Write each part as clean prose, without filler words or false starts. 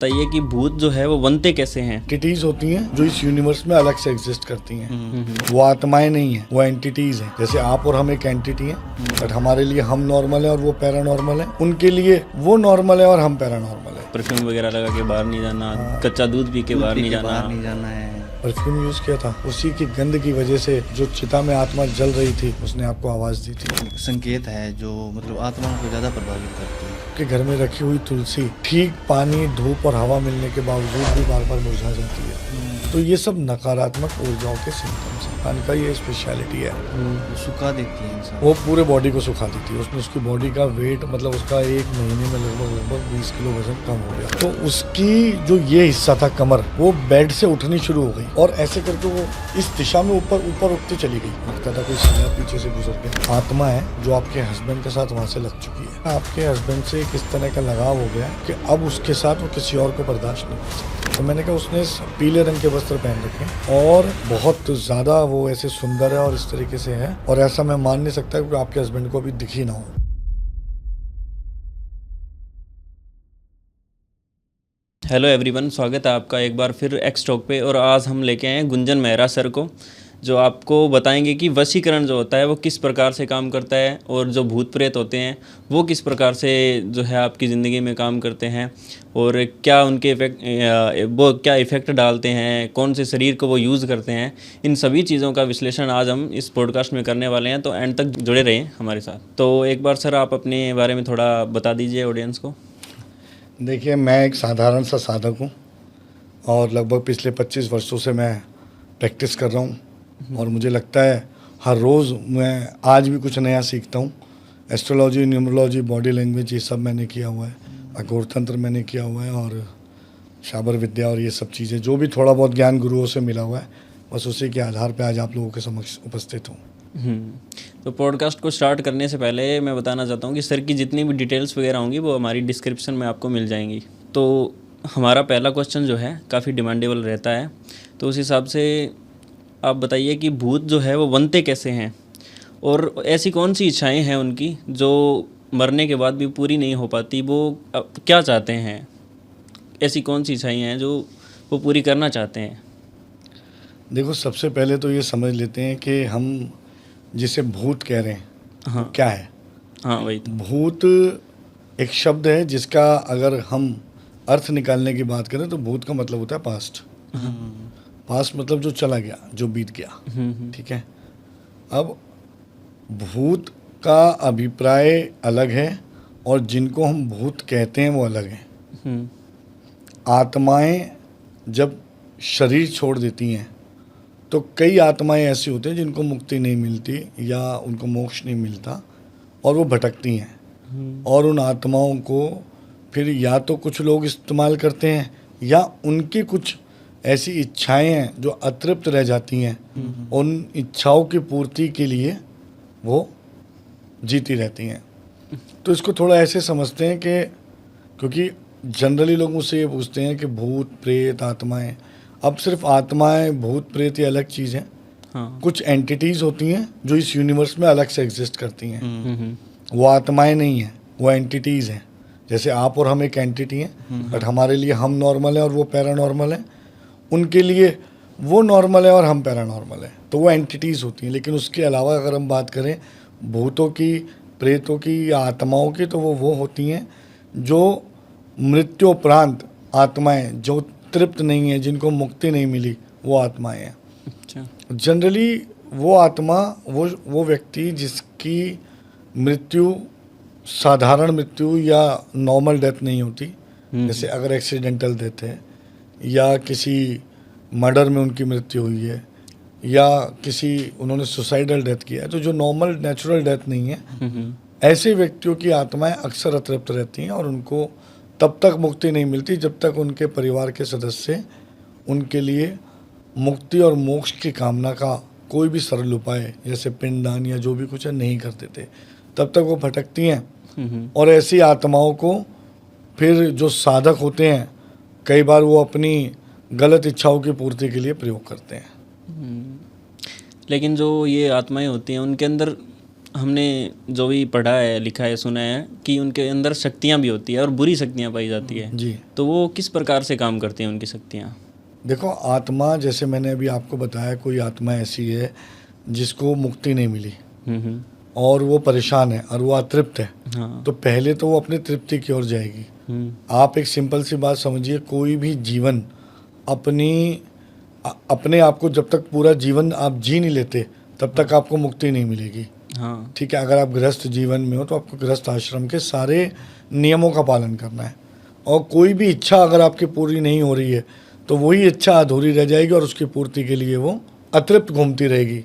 बताइए कि भूत जो है वो बनते कैसे हैं। एंटिटीज होती हैं जो इस यूनिवर्स में अलग से एग्जिस्ट करती हैं। वो आत्माएं नहीं है, वो एंटिटीज हैं। जैसे आप और हम एक एंटिटी हैं, बट हमारे लिए हम नॉर्मल है और वो पैरानॉर्मल है। उनके लिए वो नॉर्मल है और हम पैरानॉर्मल है। परफ्यूम वगैरह लगा के बाहर नहीं जाना, कच्चा दूध पी के बाहर नहीं जाना है। परफ्यूम यूज किया था, उसी की गंध की वजह से जो चिता में आत्मा जल रही थी उसने आपको आवाज दी थी। संकेत है जो मतलब आत्माओं को ज्यादा प्रभावित करती है। कि घर में रखी हुई तुलसी ठीक पानी, धूप और हवा मिलने के बावजूद भी बार बार मुरझा जाती है। तो ये सब नकारात्मक ऊर्जाओं के सिम्टम्स हैं। पानी का ये स्पेशलिटी है, सुखा देती है इंसान। वो पूरे बॉडी को सुखा देती है। उसने उसकी बॉडी का वेट मतलब उसका एक महीने में लगभग 20 किलो वजन कम हो गया। तो उसकी जो ये हिस्सा था कमर, वो बेड से उठनी शुरू हो गई और ऐसे करके वो इस दिशा में ऊपर ऊपर उठती चली गई। लगता था कोई साया पीछे से गुजर गया। आत्मा है जो आपके हस्बैंड के साथ वहाँ से लग चुकी है। आपके हस्बैंड से किस तरह का लगाव हो गया कि अब उसके साथ वो किसी और को बर्दाश्त नहीं कर सकता। तो मैंने कहा उसने पीले रंग के वस्त्र पहन रखे और बहुत ज्यादा वो ऐसे सुंदर है और इस तरीके से है, और ऐसा मैं मान नहीं सकता क्योंकि आपके हस्बैंड को अभी दिखी ना हो। हेलो एवरीवन, स्वागत है आपका एक बार फिर एक्स टॉक पे। और आज हम लेके आए हैं गुंजन मेहरा सर को, जो आपको बताएंगे कि वशीकरण जो होता है वो किस प्रकार से काम करता है और जो भूत प्रेत होते हैं वो किस प्रकार से जो है आपकी ज़िंदगी में काम करते हैं और क्या उनके वो क्या इफ़ेक्ट डालते हैं, कौन से शरीर को वो यूज़ करते हैं। इन सभी चीज़ों का विश्लेषण आज हम इस पॉडकास्ट में करने वाले हैं, तो एंड तक जुड़े रहें हमारे साथ। तो एक बार सर आप अपने बारे में थोड़ा बता दीजिए ऑडियंस को। देखिए, मैं एक साधारण सा साधक हूँ और लगभग पिछले 25 वर्षों से मैं प्रैक्टिस कर रहा हूँ और मुझे लगता है हर रोज़ मैं आज भी कुछ नया सीखता हूँ। एस्ट्रोलॉजी, न्यूमरोलॉजी, बॉडी लैंग्वेज, ये सब मैंने किया हुआ है। अघोर तंत्र मैंने किया हुआ है और शाबर विद्या और ये सब चीज़ें जो भी थोड़ा बहुत ज्ञान गुरुओं से मिला हुआ है, बस उसी के आधार पर आज आप लोगों के समक्ष उपस्थित हूँ। तो पॉडकास्ट को स्टार्ट करने से पहले मैं बताना चाहता हूँ कि सर की जितनी भी डिटेल्स वगैरह होंगी वो हमारी डिस्क्रिप्शन में आपको मिल जाएंगी। तो हमारा पहला क्वेश्चन जो है काफ़ी डिमांडेबल रहता है, तो उस हिसाब से आप बताइए कि भूत जो है वो बनते कैसे हैं और ऐसी कौन सी इच्छाएं हैं उनकी जो मरने के बाद भी पूरी नहीं हो पाती। वो क्या चाहते हैं, ऐसी कौन सी इच्छाएं हैं जो वो पूरी करना चाहते हैं। देखो, सबसे पहले तो ये समझ लेते हैं कि हम जिसे भूत कह रहे हैं, हाँ, वो क्या है। हाँ वही तो। भूत एक शब्द है जिसका अगर हम अर्थ निकालने की बात करें तो भूत का मतलब होता है पास्ट। पास्ट मतलब जो चला गया, जो बीत गया, ठीक है। अब भूत का अभिप्राय अलग है और जिनको हम भूत कहते हैं वो अलग हैं। आत्माएं जब शरीर छोड़ देती हैं तो कई आत्माएं ऐसी होती हैं जिनको मुक्ति नहीं मिलती या उनको मोक्ष नहीं मिलता और वो भटकती हैं। और उन आत्माओं को फिर या तो कुछ लोग इस्तेमाल करते हैं या उनकी कुछ ऐसी इच्छाएं हैं जो अतृप्त रह जाती हैं। उन इच्छाओं की पूर्ति के लिए वो जीती रहती हैं। तो इसको थोड़ा ऐसे समझते हैं कि क्योंकि जनरली लोग मुझसे ये पूछते हैं कि भूत प्रेत आत्माएं, अब सिर्फ आत्माएं भूत प्रेत ये अलग चीज़ है। हाँ। कुछ एंटिटीज़ होती हैं जो इस यूनिवर्स में अलग से एग्जिस्ट करती हैं। वो आत्माएं नहीं हैं, वो एंटिटीज़ हैं। जैसे आप और हम एक एंटिटी हैं, बट हमारे लिए हम नॉर्मल है और वो पैरानॉर्मल है। उनके लिए वो नॉर्मल है और हम पैरानॉर्मल है। तो वो एंटिटीज़ होती हैं। लेकिन उसके अलावा अगर हम बात करें भूतों की, प्रेतों की या आत्माओं की, तो वो होती हैं जो मृत्युपरांत आत्माएं जो तृप्त नहीं है, जिनको मुक्ति नहीं मिली, वो आत्माएं हैं। अच्छा। जनरली वो आत्मा, वो व्यक्ति जिसकी मृत्यु साधारण मृत्यु या नॉर्मल डेथ नहीं होती, जैसे अगर एक्सीडेंटल डेथ है या किसी मर्डर में उनकी मृत्यु हुई है या किसी उन्होंने सुसाइडल डेथ किया है, तो जो नॉर्मल नेचुरल डेथ नहीं है, ऐसे व्यक्तियों की आत्माएं अक्सर अतृप्त रहती हैं और उनको तब तक मुक्ति नहीं मिलती जब तक उनके परिवार के सदस्य उनके लिए मुक्ति और मोक्ष की कामना का कोई भी सरल उपाय जैसे पिंडदान या जो भी कुछ है नहीं कर देते। तब तक वो भटकती हैं। और ऐसी आत्माओं को फिर जो साधक होते हैं कई बार वो अपनी गलत इच्छाओं की पूर्ति के लिए प्रयोग करते हैं। लेकिन जो ये आत्माएं होती हैं उनके अंदर हमने जो भी पढ़ा है, लिखा है, सुना है कि उनके अंदर शक्तियाँ भी होती है और बुरी शक्तियाँ पाई जाती है। जी। तो वो किस प्रकार से काम करती हैं उनकी शक्तियाँ? देखो, आत्मा, जैसे मैंने अभी आपको बताया, कोई आत्मा ऐसी है जिसको मुक्ति नहीं मिली हम्म। और वो परेशान है और वो अतृप्त है, हाँ। तो पहले तो वो अपनी तृप्ति की ओर जाएगी। आप एक सिंपल सी बात समझिए, कोई भी जीवन अपने आप को जब तक पूरा जीवन आप जी नहीं लेते तब तक आपको मुक्ति नहीं मिलेगी। हाँ। ठीक है, अगर आप गृहस्थ जीवन में हो तो आपको गृहस्थ आश्रम के सारे नियमों का पालन करना है, और कोई भी इच्छा अगर आपकी पूरी नहीं हो रही है तो वही इच्छा अधूरी रह जाएगी और उसकी पूर्ति के लिए वो अतृप्त घूमती रहेगी।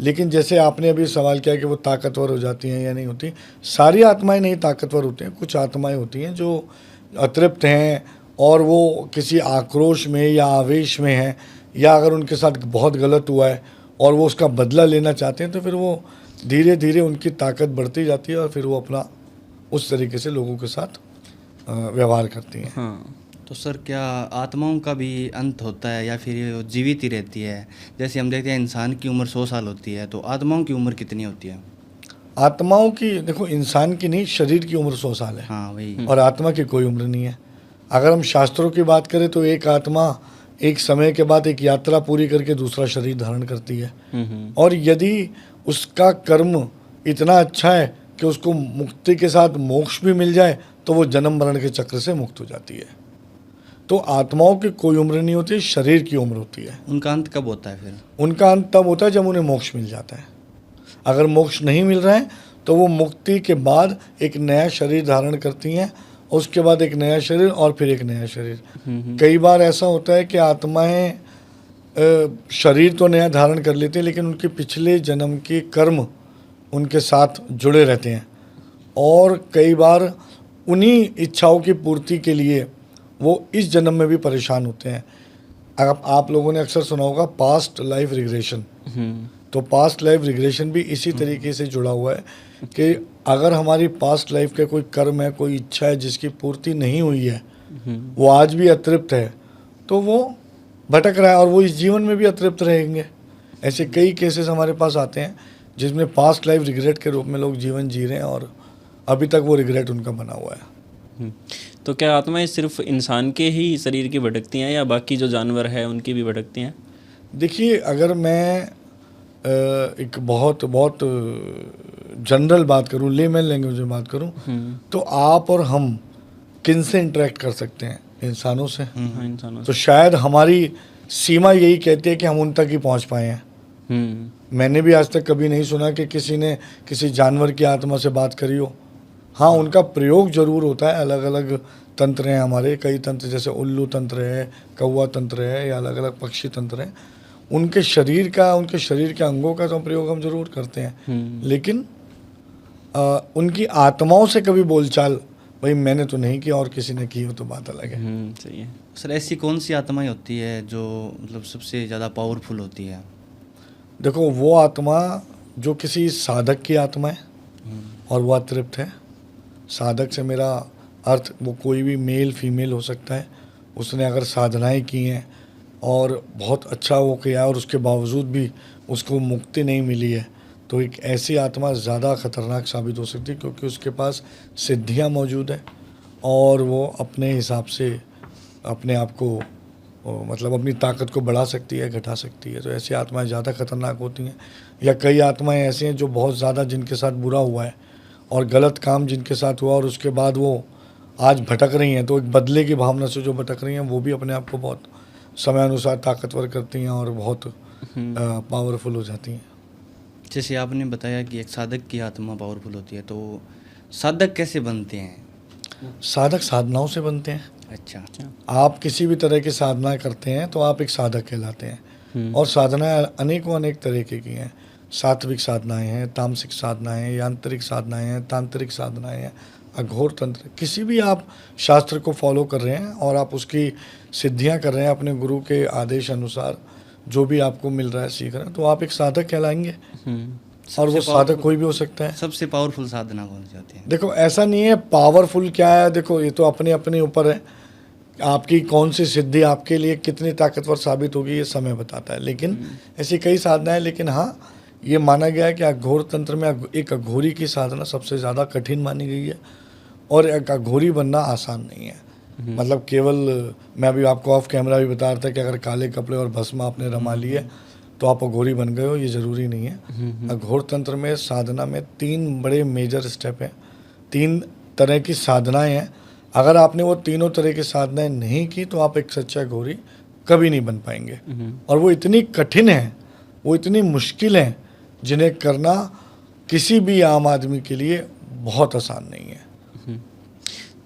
लेकिन जैसे आपने अभी सवाल किया कि वो ताकतवर हो जाती हैं या नहीं होती, सारी आत्माएं नहीं ताकतवर होती हैं। कुछ आत्माएं होती हैं जो अतृप्त हैं और वो किसी आक्रोश में या आवेश में हैं, या अगर उनके साथ बहुत गलत हुआ है और वो उसका बदला लेना चाहते हैं, तो फिर वो धीरे धीरे उनकी ताकत बढ़ती जाती है और फिर वो अपना उस तरीके से लोगों के साथ व्यवहार करती हैं। हाँ। तो सर, क्या आत्माओं का भी अंत होता है या फिर ये जीवित ही रहती है? जैसे हम देखते हैं इंसान की उम्र 100 साल होती है, तो आत्माओं की उम्र कितनी होती है? आत्माओं की, देखो, इंसान की नहीं, शरीर की उम्र 100 साल है। हाँ, वही। और आत्मा की कोई उम्र नहीं है। अगर हम शास्त्रों की बात करें तो एक आत्मा एक समय के बाद एक यात्रा पूरी करके दूसरा शरीर धारण करती है, और यदि उसका कर्म इतना अच्छा है कि उसको मुक्ति के साथ मोक्ष भी मिल जाए तो वो जन्म मरण के चक्र से मुक्त हो जाती है। तो आत्माओं की कोई उम्र नहीं होती, शरीर की उम्र होती है। उनका अंत कब होता है फिर? उनका अंत तब होता है जब उन्हें मोक्ष मिल जाता है। अगर मोक्ष नहीं मिल रहा है तो वो मुक्ति के बाद एक नया शरीर धारण करती हैं, उसके बाद एक नया शरीर और फिर एक नया शरीर। कई बार ऐसा होता है कि आत्माएं शरीर तो नया धारण कर लेती हैं, लेकिन उनके पिछले जन्म के कर्म उनके साथ जुड़े रहते हैं, और कई बार उन्हीं इच्छाओं की पूर्ति के लिए वो इस जन्म में भी परेशान होते हैं। आप लोगों ने अक्सर सुना होगा पास्ट लाइफ रिग्रेशन। तो पास्ट लाइफ रिग्रेशन भी इसी तरीके से जुड़ा हुआ है कि अगर हमारी पास्ट लाइफ का कोई कर्म है, कोई इच्छा है जिसकी पूर्ति नहीं हुई है, वो आज भी अतृप्त है, तो वो भटक रहा है और वो इस जीवन में भी अतृप्त रहेंगे। ऐसे कई केसेस हमारे पास आते हैं जिसमें पास्ट लाइफ रिग्रेट के रूप में लोग जीवन जी रहे हैं और अभी तक वो रिग्रेट उनका बना हुआ है। तो क्या आत्माएं सिर्फ इंसान के ही शरीर की भटकती हैं या बाकी जो जानवर है उनकी भी भटकती हैं? देखिए, अगर मैं एक बहुत बहुत जनरल बात करूं, लेमैन लैंग्वेज में बात करूं, तो आप और हम किन से इंटरेक्ट कर सकते हैं? इंसानों से। हाँ, इंसानों तो शायद हमारी सीमा यही कहती है कि हम उन तक ही पहुंच पाए हैं। मैंने भी आज तक कभी नहीं सुना कि किसी ने किसी जानवर की आत्मा से बात करी हो। हाँ, उनका प्रयोग जरूर होता है। अलग अलग तंत्र हैं हमारे, कई तंत्र, जैसे उल्लू तंत्र है, कौवा तंत्र है, या अलग अलग पक्षी तंत्र हैं। उनके शरीर के अंगों का तो प्रयोग हम जरूर करते हैं, लेकिन उनकी आत्माओं से कभी बोलचाल भाई मैंने तो नहीं किया और किसी ने की हो तो बात अलग है। सही है। सर, ऐसी कौन सी आत्माएं होती है जो मतलब सबसे ज़्यादा पावरफुल होती है? देखो, वो आत्मा जो किसी साधक की आत्मा है और वो अतृप्त है। साधक से मेरा अर्थ वो कोई भी मेल फीमेल हो सकता है। उसने अगर साधनाएं की हैं और बहुत अच्छा वो किया और उसके बावजूद भी उसको मुक्ति नहीं मिली है, तो एक ऐसी आत्मा ज़्यादा खतरनाक साबित हो सकती है, क्योंकि उसके पास सिद्धियां मौजूद है और वो अपने हिसाब से अपने आप को मतलब अपनी ताकत को बढ़ा सकती है, घटा सकती है। तो ऐसी आत्माएं ज़्यादा खतरनाक होती हैं। या कई आत्माएं ऐसी हैं जो बहुत ज़्यादा जिनके साथ बुरा हुआ है और गलत काम जिनके साथ हुआ और उसके बाद वो आज भटक रही हैं, तो एक बदले की भावना से जो भटक रही हैं वो भी अपने आप को बहुत समयानुसार ताकतवर करती हैं और बहुत पावरफुल हो जाती हैं। जैसे आपने बताया कि एक साधक की आत्मा पावरफुल होती है, तो साधक कैसे बनते हैं? साधक साधनाओं से बनते हैं। अच्छा। आप किसी भी तरह की साधना करते हैं तो आप एक साधक कहलाते हैं। और साधनाएं अनेक तरीके की हैं। सात्विक साधनाएं हैं, तामसिक साधनाएं हैं, यांत्रिक साधनाएं हैं, तांत्रिक साधनाएं हैं, अघोर तंत्र। किसी भी आप शास्त्र को फॉलो कर रहे हैं और आप उसकी सिद्धियां कर रहे हैं अपने गुरु के आदेश अनुसार, जो भी आपको मिल रहा है सीख रहे हैं, तो आप एक साधक कहलाएंगे। और वो साधक कोई भी हो सकता है। सबसे पावरफुल साधना कौन सी होती है? देखो, ऐसा नहीं है पावरफुल क्या है, देखो ये तो अपने अपने ऊपर है। आपकी कौन सी सिद्धि आपके लिए कितनी ताकतवर साबित होगी ये समय बताता है। लेकिन ऐसी कई साधनाएं, लेकिन हाँ, ये माना गया है कि अघोर तंत्र में एक अघोरी की साधना सबसे ज़्यादा कठिन मानी गई है और एक अघोरी बनना आसान नहीं है। मतलब केवल मैं अभी आपको ऑफ कैमरा भी बता रहा था कि अगर काले कपड़े और भस्म आपने रमा लिए तो आप अघोरी बन गए हो, ये ज़रूरी नहीं है। अघोर तंत्र में साधना में 3 बड़े मेजर स्टेप हैं, 3 तरह की साधनाएं हैं। अगर आपने वो तीनों तरह की साधनाएं नहीं की तो आप एक सच्चा अघोरी कभी नहीं बन पाएंगे। और वो इतनी कठिन है, वो इतनी मुश्किल है, जिन्हें करना किसी भी आम आदमी के लिए बहुत आसान नहीं है।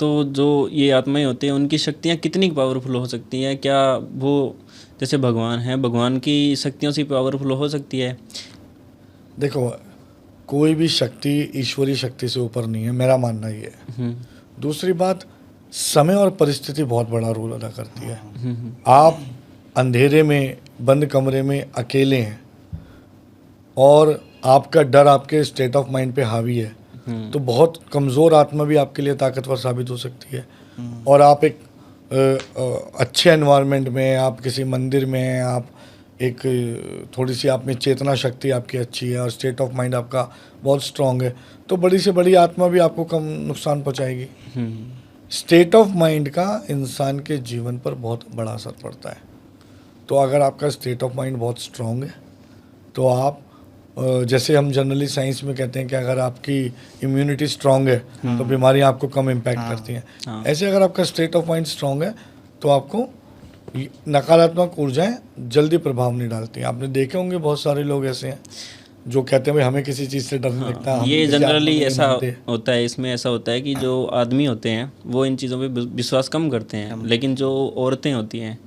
तो जो ये आत्माएं होती हैं उनकी शक्तियाँ कितनी पावरफुल हो सकती हैं? क्या वो जैसे भगवान है, भगवान की शक्तियों से पावरफुल हो सकती है? देखो, कोई भी शक्ति ईश्वरीय शक्ति से ऊपर नहीं है, मेरा मानना ये है। दूसरी बात, समय और परिस्थिति बहुत बड़ा रोल अदा करती है। आप अंधेरे में बंद कमरे में अकेले हैं और आपका डर आपके स्टेट ऑफ माइंड पे हावी है, तो बहुत कमज़ोर आत्मा भी आपके लिए ताकतवर साबित हो सकती है। और आप एक अच्छे एनवायरनमेंट में, आप किसी मंदिर में हैं, आप एक थोड़ी सी आप में चेतना शक्ति आपकी अच्छी है और स्टेट ऑफ माइंड आपका बहुत स्ट्रांग है, तो बड़ी से बड़ी आत्मा भी आपको कम नुकसान पहुंचाएगी। स्टेट ऑफ माइंड का इंसान के जीवन पर बहुत बड़ा असर पड़ता है। तो अगर आपका स्टेट ऑफ माइंड बहुत स्ट्रांग है तो आप जैसे हम जनरली साइंस में कहते हैं कि अगर आपकी इम्यूनिटी स्ट्रांग है तो बीमारियां आपको कम इम्पैक्ट करती हैं। ऐसे अगर आपका स्टेट ऑफ माइंड स्ट्रांग है तो आपको नकारात्मक ऊर्जाएं जल्दी प्रभाव नहीं डालती। आपने देखे होंगे बहुत सारे लोग ऐसे हैं जो कहते हैं भाई हमें किसी चीज़ से डर नहीं लगता। ये जनरली ऐसा होता है, इसमें ऐसा होता है कि जो आदमी होते हैं वो इन चीज़ों पे विश्वास कम करते हैं, लेकिन जो औरतें होती हैं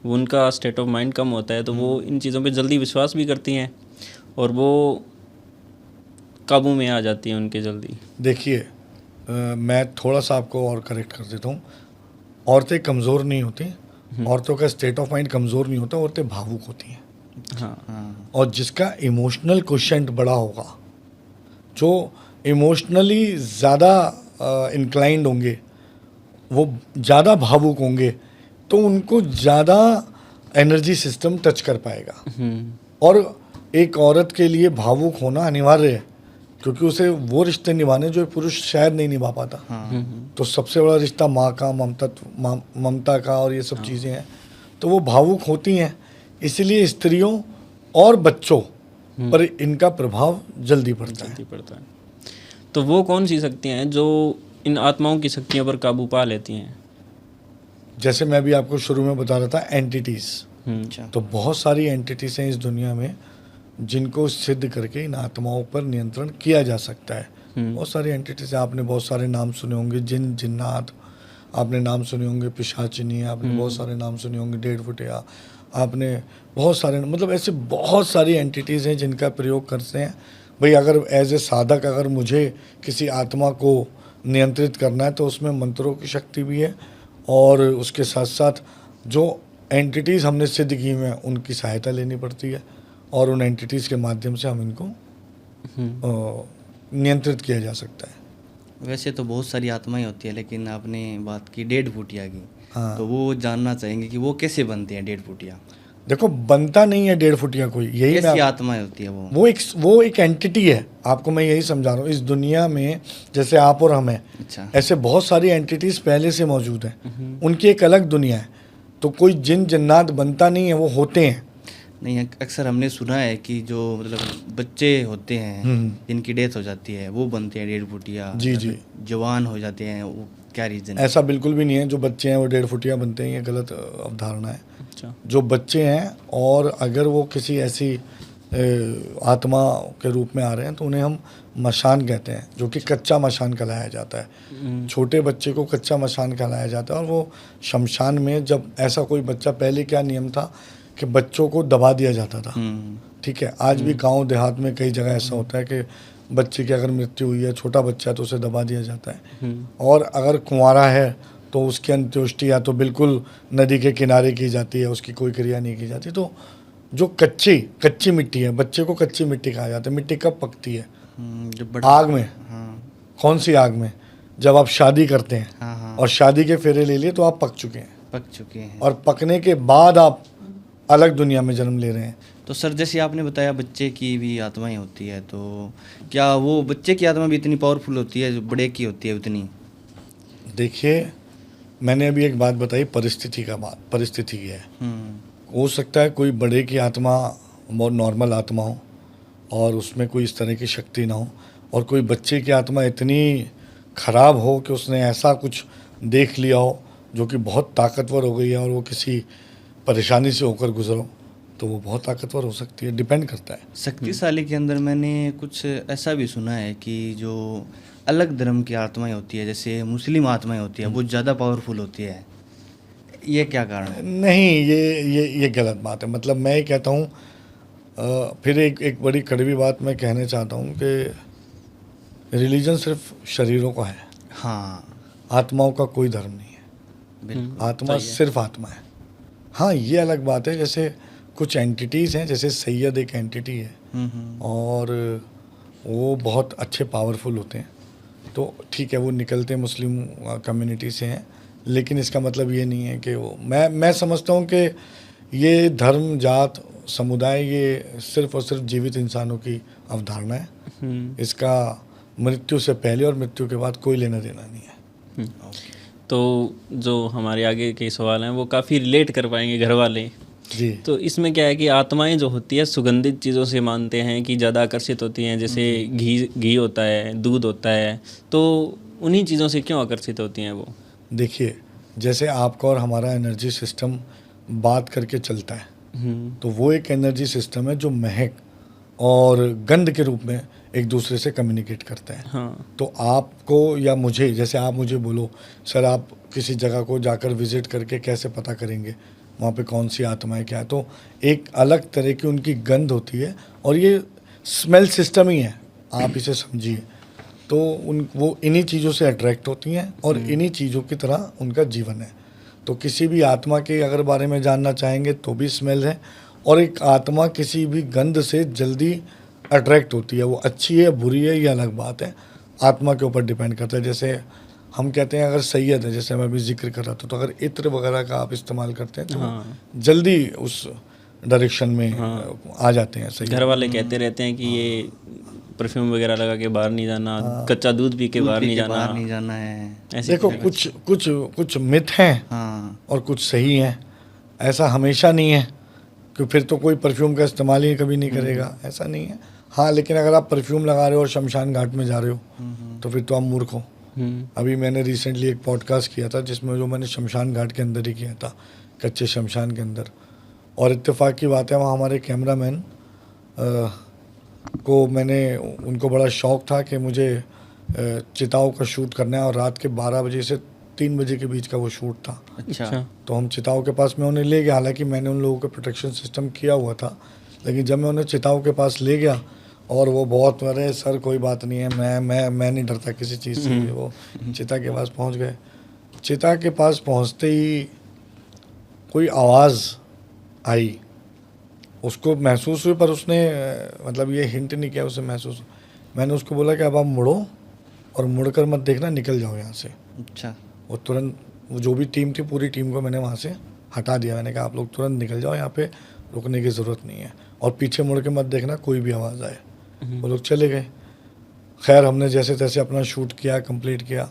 उनका स्टेट ऑफ माइंड कम होता है, तो वो इन चीज़ों पे जल्दी विश्वास भी करती हैं और वो काबू में आ जाती हैं उनके जल्दी। देखिए, मैं थोड़ा सा आपको और करेक्ट कर देता हूँ। औरतें कमज़ोर नहीं होती, औरतों का स्टेट ऑफ माइंड कमज़ोर नहीं होता, औरतें भावुक होती हैं। हाँ। और जिसका इमोशनल क्वोशेंट बड़ा होगा, जो इमोशनली ज़्यादा इंक्लाइंड होंगे, वो ज़्यादा भावुक होंगे, तो उनको ज़्यादा एनर्जी सिस्टम टच कर पाएगा। और एक औरत के लिए भावुक होना अनिवार्य है, क्योंकि उसे वो रिश्ते निभाने जो एक पुरुष शायद नहीं निभा पाता। तो सबसे बड़ा रिश्ता माँ का, ममता का और ये सब चीज़ें हैं, तो वो भावुक होती हैं। इसलिए स्त्रियों और बच्चों पर इनका प्रभाव जल्दी पड़ता है। तो वो कौन सी शक्तियाँ हैं जो इन आत्माओं की शक्तियों पर काबू पा लेती हैं? जैसे मैं भी आपको शुरू में बता रहा था, एंटिटीज़। तो बहुत सारी एंटिटीज़ हैं इस दुनिया में जिनको सिद्ध करके इन आत्माओं पर नियंत्रण किया जा सकता है। बहुत सारी एंटिटीज़ हैं, आपने बहुत सारे नाम सुने होंगे, जिन जिन्नात आपने नाम सुने होंगे, पिशाचिनी आपने बहुत सारे नाम सुने होंगे, 1.5 फुटिया आपने बहुत सारे, मतलब ऐसे बहुत सारी एंटिटीज़ हैं जिनका प्रयोग करते हैं। भाई अगर एज ए साधक अगर मुझे किसी आत्मा को नियंत्रित करना है तो उसमें मंत्रों की शक्ति भी है और उसके साथ साथ जो एंटिटीज़ हमने सिद्ध की हुई हैं उनकी सहायता लेनी पड़ती है और उन एंटिटीज़ के माध्यम से हम इनको नियंत्रित किया जा सकता है। वैसे तो बहुत सारी आत्माएं होती है, लेकिन आपने बात की 1.5 फुटिया की। हाँ। तो वो जानना चाहेंगे कि वो कैसे बनते हैं 1.5 फुटिया? देखो, बनता नहीं है 1.5 फुटिया कोई, यही कैसी आत्माएं होती है वो एक एंटिटी है। आपको मैं यही समझा रहा हूँ, इस दुनिया में जैसे आप और हम हैं, अच्छा, ऐसे बहुत सारी एंटिटीज़ पहले से मौजूद हैं, उनकी एक अलग दुनिया है। तो कोई जिन जन्नात बनता नहीं है, वो होते हैं। नहीं, अक्सर हमने सुना है कि जो मतलब बच्चे होते हैं जिनकी डेथ हो जाती है वो बनते हैं 1.5 फुटिया। जी। जवान हो जाते हैं, वो क्या रीज़न? ऐसा बिल्कुल भी नहीं है जो बच्चे हैं वो 1.5 फुटिया बनते हैं, ये गलत अवधारणा है। अच्छा। जो बच्चे हैं और अगर वो किसी ऐसी आत्मा के रूप में आ रहे हैं तो उन्हें हम मशान कहते हैं, जो कि कच्चा मशान कहलाया जाता है। छोटे बच्चे को कच्चा मशान कहलाया जाता है और वो शमशान में, जब ऐसा कोई बच्चा, पहले क्या नियम था कि बच्चों को दबा दिया जाता था, ठीक है। आज भी गांव देहात में कई जगह ऐसा होता है कि बच्चे की अगर मृत्यु हुई है, छोटा बच्चा है, तो उसे दबा दिया जाता है। और अगर कुंवारा है तो उसकी अंत्येष्टि या तो बिल्कुल नदी के किनारे की जाती है, उसकी कोई क्रिया नहीं की जाती। तो जो कच्ची मिट्टी है, बच्चे को कच्ची मिट्टी कहा जाता है। मिट्टी कब पकती है? आग में। कौन सी आग में? जब आप शादी करते हैं और शादी के फेरे ले लिए तो आप पक चुके हैं। और पकने के बाद आप अलग दुनिया में जन्म ले रहे हैं। तो सर जैसे आपने बताया बच्चे की भी आत्माएं होती है, तो क्या वो बच्चे की आत्मा भी इतनी पावरफुल होती है जो बड़े की होती है उतनी? देखिए, मैंने अभी एक बात बताई, परिस्थिति की है। हम्म। हो सकता है कोई बड़े की आत्मा बहुत नॉर्मल आत्मा हो और उसमें कोई इस तरह की शक्ति ना हो, और कोई बच्चे की आत्मा इतनी खराब हो कि उसने ऐसा कुछ देख लिया हो जो कि बहुत ताकतवर हो गई है और वो किसी परेशानी से होकर गुजरो, तो वो बहुत ताकतवर हो सकती है। डिपेंड करता है। शक्तिशाली के अंदर मैंने कुछ ऐसा भी सुना है कि जो अलग धर्म की आत्माएं होती है, जैसे मुस्लिम आत्माएं होती है, वो ज़्यादा पावरफुल होती है। ये क्या कारण है? नहीं, ये गलत बात है। मतलब मैं ये कहता हूँ, फिर एक बड़ी कड़वी बात मैं कहना चाहता हूँ कि रिलीजन सिर्फ शरीरों का है, हाँ, आत्माओं का कोई धर्म नहीं है। बिल्कुल। आत्मा सिर्फ आत्मा है। हाँ, ये अलग बात है, जैसे कुछ एंटिटीज़ हैं, जैसे सैयद एक एंटिटी है और वो बहुत अच्छे पावरफुल होते हैं, तो ठीक है वो निकलते मुस्लिम कम्युनिटी से हैं, लेकिन इसका मतलब ये नहीं है कि वो मैं समझता हूँ कि ये धर्म जात समुदाय ये सिर्फ और सिर्फ जीवित इंसानों की अवधारणा है। इसका मृत्यु से पहले और मृत्यु के बाद कोई लेना देना नहीं है। तो जो हमारे आगे के सवाल हैं वो काफ़ी रिलेट कर पाएंगे घर वाले। जी। तो इसमें क्या है कि आत्माएं जो होती है सुगंधित चीज़ों से मानते हैं कि ज़्यादा आकर्षित होती हैं, जैसे घी होता है, दूध होता है, तो उन्हीं चीज़ों से क्यों आकर्षित होती हैं वो? देखिए, जैसे आपका और हमारा एनर्जी सिस्टम बात करके चलता है, तो वो एक एनर्जी सिस्टम है जो महक और गंध के रूप में एक दूसरे से कम्युनिकेट करता है। हाँ। तो आपको या मुझे, जैसे आप मुझे बोलो सर आप किसी जगह को जाकर विजिट करके कैसे पता करेंगे वहाँ पे कौन सी आत्मा है, क्या है, तो एक अलग तरह की उनकी गंध होती है और ये स्मेल सिस्टम ही है, आप इसे समझिए। तो वो इन्हीं चीज़ों से अट्रैक्ट होती हैं और इन्हीं चीज़ों की तरह उनका जीवन है। तो किसी भी आत्मा के अगर बारे में जानना चाहेंगे तो भी स्मेल है, और एक आत्मा किसी भी गंध से जल्दी अट्रैक्ट होती है। वो अच्छी है बुरी है ये अलग बात है, आत्मा के ऊपर डिपेंड करता है। जैसे हम कहते हैं अगर सैयद है, जैसे मैं अभी जिक्र कर रहा था, तो अगर इत्र वगैरह का आप इस्तेमाल करते हैं तो जल्दी उस डायरेक्शन में आ जाते हैं। सही घर वाले कहते रहते हैं कि ये परफ्यूम वगैरह लगा के बाहर नहीं जाना, कच्चा दूध पी के बाहर नहीं जाना है। ऐसे देखो कुछ मिथ हैं और कुछ सही हैं, ऐसा हमेशा नहीं है कि फिर तो कोई परफ्यूम का इस्तेमाल ही कभी नहीं करेगा, ऐसा नहीं है। हाँ, लेकिन अगर आप परफ्यूम लगा रहे हो और शमशान घाट में जा रहे हो तो फिर तो आप मूर्ख हो। अभी मैंने रिसेंटली एक पॉडकास्ट किया था जिसमें जो मैंने शमशान घाट के अंदर ही किया था, कच्चे शमशान के अंदर, और इत्तेफाक की बात है वहाँ हमारे कैमरामैन को मैंने उनको बड़ा शौक़ था कि मुझे चिताओं का शूट करना है और रात के 12 बजे से 3 बजे के बीच का वो शूट था। अच्छा। तो हम चिताओं के पास में उन्हें ले गया, हालांकि मैंने उन लोगों का प्रोटेक्शन सिस्टम किया हुआ था, लेकिन जब मैं उन्हें चिताओं के पास ले गया और वो बहुत अरे सर कोई बात नहीं है, मैं नहीं डरता किसी चीज़ से, वो चिता के पास पहुंच गए। चिता के पास पहुंचते ही कोई आवाज़ आई, उसको महसूस हुई, पर उसने मतलब ये हिंट नहीं किया, उसे महसूस। मैंने उसको बोला कि अब आप मुड़ो और मुड़कर मत देखना, निकल जाओ यहाँ से। अच्छा। वो तुरंत, वो जो भी टीम थी पूरी टीम को मैंने वहाँ से हटा दिया। मैंने कहा आप लोग तुरंत निकल जाओ, यहाँ पे रुकने की ज़रूरत नहीं है, और पीछे मुड़ के मत देखना कोई भी आवाज़ आए। वो लोग चले गए। खैर हमने जैसे तैसे अपना शूट किया, कंप्लीट किया।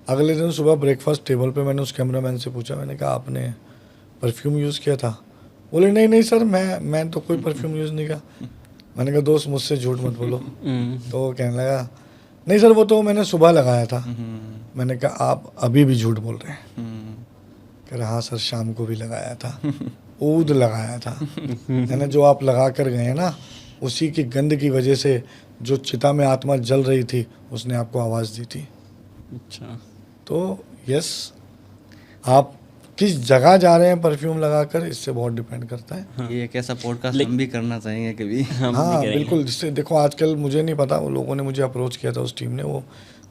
अगले दिन सुबह ब्रेकफास्ट टेबल पे मैंने उस कैमरामैन से पूछा, मैंने कहा आपने परफ्यूम यूज़ किया था? बोले नहीं सर मैं तो कोई परफ्यूम यूज़ नहीं किया। मैंने कहा दोस्त मुझसे झूठ मत बोलो। तो वो कहने लगा नहीं सर वो तो मैंने सुबह लगाया था। मैंने कहा आप अभी भी झूठ बोल रहे हैं? कह रहा हाँ सर शाम को भी लगाया था, ऊद लगाया था। मैंने जो आप लगा कर गए ना, उसी की गंध की वजह से जो चिता में आत्मा जल रही थी उसने आपको आवाज़ दी थी। अच्छा। तो यस, आप किस जगह जा रहे हैं परफ्यूम लगाकर, इससे बहुत डिपेंड करता है। हाँ। ये एक ऐसा पॉडकास्ट हम भी करना चाहेंगे कभी। हाँ बिल्कुल, जिससे देखो आजकल मुझे नहीं पता, वो लोगों ने मुझे अप्रोच किया था उस टीम ने, वो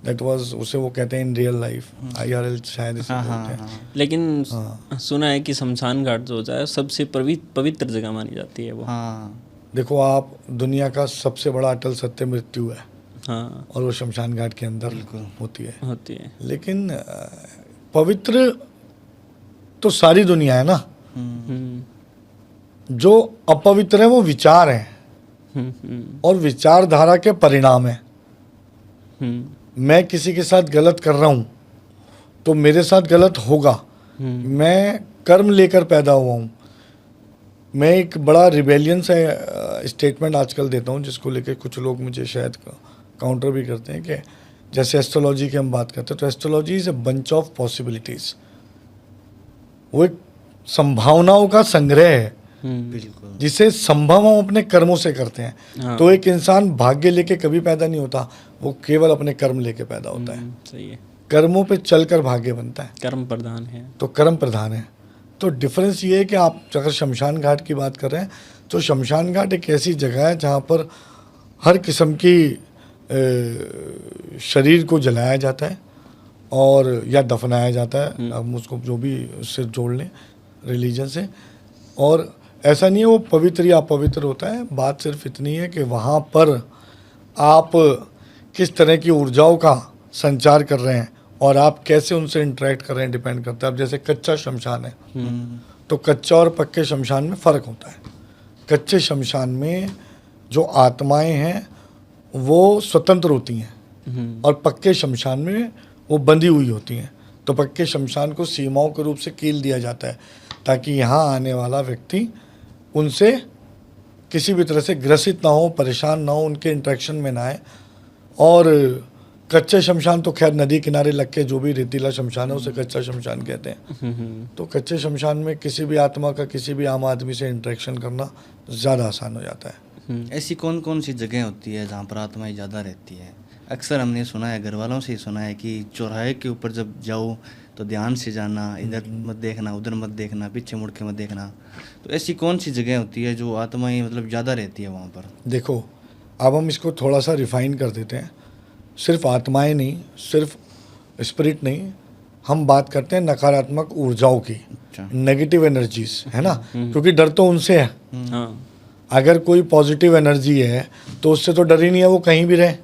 दैट वाज उसे वो कहते हैं इन रियल लाइफ, IRL शायद इसे बोलते हैं। लेकिन सुना है कि शमशान घाट जो होता है सबसे पवित्र जगह मानी जाती है वो। हाँ देखो आप, दुनिया का सबसे बड़ा अटल सत्य मृत्यु है। हाँ। और वो शमशान घाट के अंदर होती है। लेकिन पवित्र तो सारी दुनिया है ना। जो अपवित्र है वो विचार हैं और विचारधारा के परिणाम है। मैं किसी के साथ गलत कर रहा हूँ तो मेरे साथ गलत होगा। मैं कर्म लेकर पैदा हुआ हूँ। मैं एक बड़ा रिबेलियन सा स्टेटमेंट आजकल देता हूँ जिसको लेकर कुछ लोग मुझे शायद काउंटर भी करते हैं कि जैसे एस्ट्रोलॉजी की हम बात करते हैं तो astrology is a bunch of possibilities. वो एक संभावनाओं का संग्रह है बिल्कुल। जिसे संभव हम अपने कर्मों से करते हैं। हाँ। तो एक इंसान भाग्य लेके कभी पैदा नहीं होता, वो केवल अपने कर्म लेके पैदा होता है। सही है। कर्मों पे चलकर भाग्य बनता है, कर्म प्रधान है। तो कर्म प्रधान है। तो डिफरेंस ये है कि आप अगर शमशान घाट की बात कर रहे हैं तो शमशान घाट एक ऐसी जगह है जहाँ पर हर किस्म की शरीर को जलाया जाता है और या दफनाया जाता है, हम उसको जो भी उससे जोड़ लें रिलीजन से। और ऐसा नहीं है वो पवित्र या अपवित्र होता है, बात सिर्फ इतनी है कि वहाँ पर आप किस तरह की ऊर्जाओं का संचार कर रहे हैं और आप कैसे उनसे इंटरेक्ट कर रहे हैं डिपेंड करता है। अब जैसे कच्चा शमशान है तो कच्चा और पक्के शमशान में फ़र्क होता है। कच्चे शमशान में जो आत्माएं हैं वो स्वतंत्र होती हैं और पक्के शमशान में वो बंधी हुई होती हैं। तो पक्के शमशान को सीमाओं के रूप से कील दिया जाता है ताकि यहाँ आने वाला व्यक्ति उनसे किसी भी तरह से ग्रसित ना हो, परेशान ना हो, उनके इंटरेक्शन में ना आए। और कच्चे शमशान तो खैर नदी किनारे लग के जो भी रेतीला शमशान है उसे कच्चा शमशान कहते हैं। तो कच्चे शमशान में किसी भी आत्मा का किसी भी आम आदमी से इंटरेक्शन करना ज़्यादा आसान हो जाता है। ऐसी कौन कौन सी जगह होती है जहाँ पर आत्माएं ज़्यादा रहती है? अक्सर हमने सुना है, घर वालों से ही सुना है कि चौराहे के ऊपर जब जाओ तो ध्यान से जाना, इधर मत देखना, उधर मत देखना, पीछे मुड़ के मत देखना। तो ऐसी कौन सी जगह होती है जो आत्माएं मतलब ज़्यादा रहती है वहाँ पर? देखो, अब हम इसको थोड़ा सा रिफाइन कर देते हैं। सिर्फ आत्माएं नहीं, सिर्फ स्पिरिट नहीं, हम बात करते हैं नकारात्मक ऊर्जाओं की, नेगेटिव एनर्जीज, है ना। क्योंकि डर तो उनसे है। हाँ अगर कोई पॉजिटिव एनर्जी है तो उससे तो डर ही नहीं है, वो कहीं भी रहे।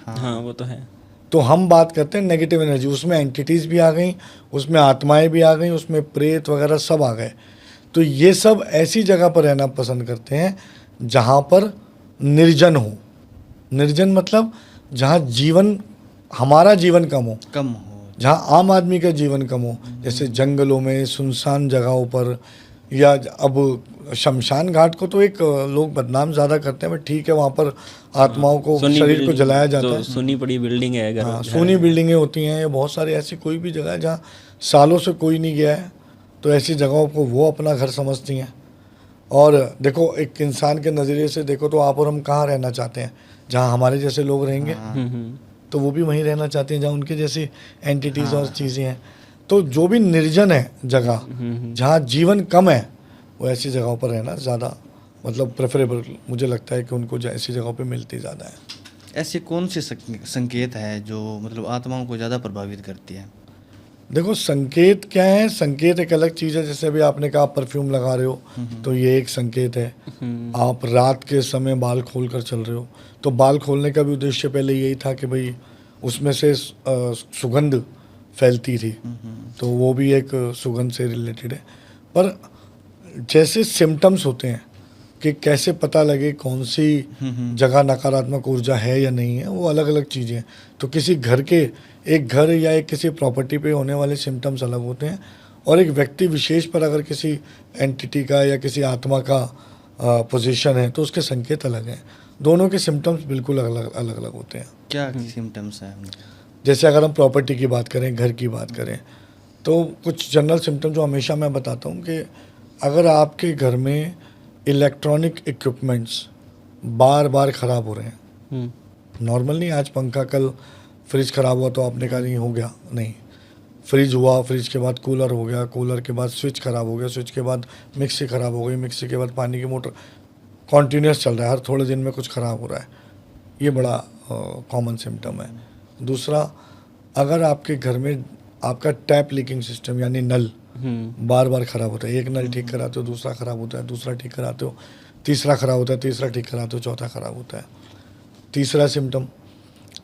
हाँ वो तो है। तो हम बात करते हैं नेगेटिव एनर्जी, उसमें एंटिटीज़ भी आ गई, उसमें आत्माएं भी आ गई, उसमें प्रेत वगैरह सब आ गए। तो ये सब ऐसी जगह पर रहना पसंद करते हैं जहाँ पर निर्जन हो। निर्जन मतलब जहाँ जीवन, हमारा जीवन कम हो, जहाँ आम आदमी का जीवन कम हो, जैसे जंगलों में, सुनसान जगहों पर। या अब शमशान घाट को तो एक लोग बदनाम ज़्यादा करते हैं, बट ठीक है, वहाँ पर आत्माओं को, शरीर को जलाया जाता है। सुनी पड़ी बिल्डिंग है अगर। हाँ, सोनी बिल्डिंगें होती हैं, या बहुत सारी ऐसी कोई भी जगह है जहाँ सालों से कोई नहीं गया है, तो ऐसी जगहों को वो अपना घर समझती हैं। और देखो, एक इंसान के नज़रिए से देखो तो आप और हम कहाँ रहना चाहते हैं? जहाँ हमारे जैसे लोग रहेंगे, तो वो भी वहीं रहना चाहते हैं जहाँ उनकी जैसी एंटिटीज़ और चीज़ें हैं। तो जो भी निर्जन है जगह, जहाँ जीवन कम है, वो ऐसी जगहों पर रहना ज़्यादा मतलब प्रेफरेबल मुझे लगता है कि उनको ऐसी जगहों पे मिलती ज़्यादा है। ऐसे कौन से संकेत है जो मतलब आत्माओं को ज़्यादा प्रभावित करती है? देखो, संकेत क्या है? संकेत एक अलग चीज़ है। जैसे अभी आपने कहा आप परफ्यूम लगा रहे हो, तो ये एक संकेत है। आप रात के समय बाल खोल कर चल रहे हो, तो बाल खोलने का भी उद्देश्य पहले यही था कि भाई उसमें से सुगंध फैलती थी, तो वो भी एक सुगंध से रिलेटेड है। पर जैसे सिम्टम्स होते हैं कि कैसे पता लगे कौन सी जगह नकारात्मक ऊर्जा है या नहीं है, वो अलग अलग चीज़ें हैं। तो किसी घर के, एक घर या एक किसी प्रॉपर्टी पे होने वाले सिम्टम्स अलग होते हैं, और एक व्यक्ति विशेष पर अगर किसी एंटिटी का या किसी आत्मा का पोजीशन है तो उसके संकेत अलग हैं। दोनों के सिम्टम्स बिल्कुल अलग अलग होते हैं। क्या सिम्टम्स हैं? जैसे अगर हम प्रॉपर्टी की बात करें, घर की बात करें, तो कुछ जनरल सिम्टम जो हमेशा मैं बताता हूँ कि अगर आपके घर में इलेक्ट्रॉनिक इक्विपमेंट्स बार बार ख़राब हो रहे हैं, नॉर्मल नहीं, आज पंखा, कल फ्रिज ख़राब हुआ तो आपने कहा नहीं हो गया, नहीं, फ्रिज हुआ, फ्रिज के बाद कूलर हो गया, कूलर के बाद स्विच ख़राब हो गया, स्विच के बाद मिक्सी ख़राब हो गई, मिक्सी के बाद पानी की मोटर, कॉन्टीन्यूस चल रहा है, हर थोड़े दिन में कुछ ख़राब हो रहा है। ये बड़ा कॉमन सिम्टम है। दूसरा, अगर आपके घर में आपका टैप लीकिंग सिस्टम यानी नल बार बार ख़राब होता है, एक नल ठीक कराते हो दूसरा ख़राब होता है, दूसरा ठीक कराते हो तीसरा ख़राब होता है, तीसरा ठीक कराते हो चौथा ख़राब होता है। तीसरा सिम्टम,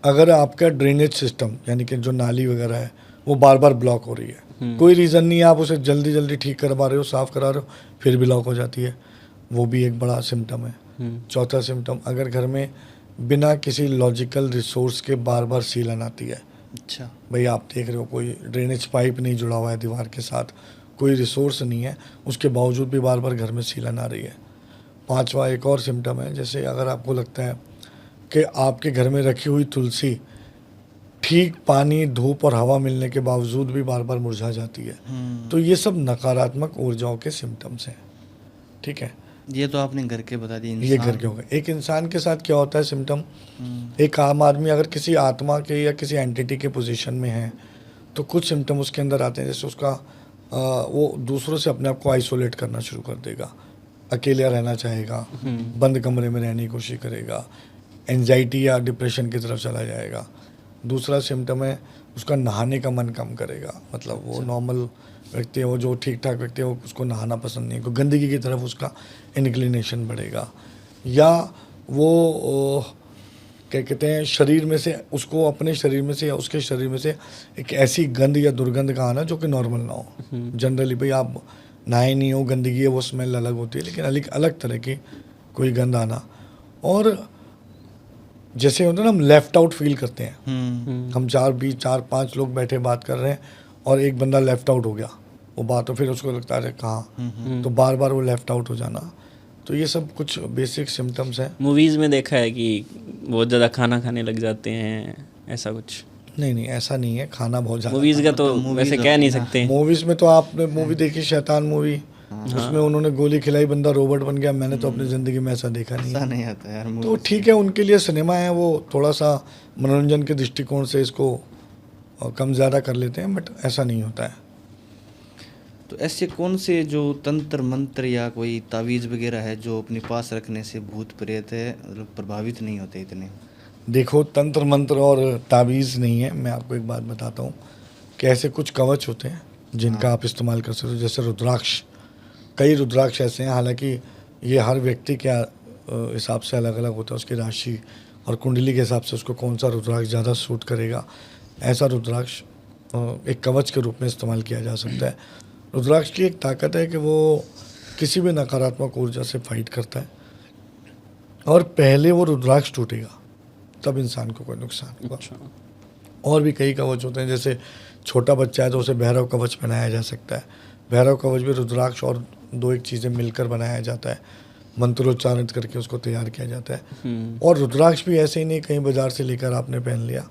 अगर आपका ड्रेनेज सिस्टम यानी कि जो नाली वगैरह है वो बार बार ब्लॉक हो रही है, कोई रीज़न नहीं है, आप उसे जल्दी जल्दी ठीक करवा रहे हो, साफ़ करा रहे हो, फिर ब्लॉक हो जाती है। वो भी एक बड़ा सिम्टम है। चौथा सिम्टम, अगर घर में बिना किसी लॉजिकल रिसोर्स के बार बार सीलन आती है। अच्छा। भाई आप देख रहे हो कोई ड्रेनेज पाइप नहीं जुड़ा हुआ है दीवार के साथ, कोई रिसोर्स नहीं है, उसके बावजूद भी बार बार घर में सीलन आ रही है। पांचवा एक और सिम्टम है, जैसे अगर आपको लगता है कि आपके घर में रखी हुई तुलसी ठीक पानी, धूप और हवा मिलने के बावजूद भी बार बार मुरझा जाती है, तो ये सब नकारात्मक ऊर्जाओं के सिम्टम्स हैं। ठीक है, ये तो आपने घर के बता दिए। ये घर के हो गए। एक इंसान के साथ क्या होता है सिम्टम, एक आम आदमी अगर किसी आत्मा के या किसी एंटिटी के पोजीशन में है तो कुछ सिम्टम उसके अंदर आते हैं, जैसे उसका वो दूसरों से अपने आप को आइसोलेट करना शुरू कर देगा, अकेला रहना चाहेगा, बंद कमरे में रहने की कोशिश करेगा, एंजाइटी या डिप्रेशन की तरफ चला जाएगा। दूसरा सिम्टम है उसका नहाने का मन कम करेगा, मतलब वो नॉर्मल व्यक्ति है, वो जो ठीक ठाक व्यक्ति है, वो उसको नहाना पसंद नहीं है, गंदगी की तरफ उसका इनक्लिनेशन बढ़ेगा। या वो क्या कहते हैं, शरीर में से उसको, अपने शरीर में से या उसके शरीर में से एक ऐसी गंध या दुर्गंध का आना जो कि नॉर्मल ना हो। जनरली भाई आप नहाए नहीं हो, गंदगी है, वो स्मेल अलग होती है, लेकिन अलग अलग तरह की कोई गंध आना। और जैसे होता है ना, हम लेफ्ट आउट फील करते हैं, हम 4-5 लोग बैठे बात कर रहे हैं और एक बंदा लेफ्ट आउट हो गया, वो बात, तो फिर उसको लगता है कहाँ, तो बार बार वो लेफ्ट आउट हो जाना। तो ये सब कुछ बेसिक सिम्टम्स हैं। मूवीज़ में देखा है कि बहुत ज़्यादा खाना खाने लग जाते हैं, ऐसा कुछ? नहीं, ऐसा नहीं है, खाना बहुत ज़्यादा। मूवीज़ का तो वैसे कह नहीं सकते। मूवीज़ में तो आपने मूवी देखी शैतान मूवी, उसमें उन्होंने गोली खिलाई, बंदा रोबोट बन गया। मैंने तो अपनी ज़िंदगी में ऐसा देखा नहीं ऐसा नहीं आता यार। तो ठीक है, उनके लिए सिनेमा है, वो थोड़ा सा मनोरंजन के दृष्टिकोण से इसको कम ज़्यादा कर लेते हैं, बट ऐसा नहीं होता है। तो ऐसे कौन से जो तंत्र मंत्र या कोई तावीज़ वगैरह है जो अपने पास रखने से भूत प्रेत है मतलब प्रभावित नहीं होते इतने? देखो, तंत्र मंत्र और तावीज़ नहीं है, मैं आपको एक बात बताता हूँ कि ऐसे कुछ कवच होते हैं जिनका आप इस्तेमाल कर सकते हो, जैसे रुद्राक्ष। कई रुद्राक्ष ऐसे हैं, हालांकि ये हर व्यक्ति के हिसाब से अलग अलग होता है, उसकी राशि और कुंडली के हिसाब से उसको कौन सा रुद्राक्ष ज़्यादा सूट करेगा, ऐसा रुद्राक्ष एक कवच के रूप में इस्तेमाल किया जा सकता है। रुद्राक्ष की एक ताकत है कि वो किसी भी नकारात्मक ऊर्जा से फाइट करता है, और पहले वो रुद्राक्ष टूटेगा तब इंसान को कोई नुकसान होगा। और भी कई कवच होते हैं, जैसे छोटा बच्चा है तो उसे भैरव कवच पहनाया जा सकता है। भैरव कवच भी रुद्राक्ष और 2-1 चीज़ें मिलकर बनाया जाता है, मंत्रोच्चारित करके उसको तैयार किया जाता है। और रुद्राक्ष भी ऐसे ही नहीं कहीं बाजार से लेकर आपने पहन लिया,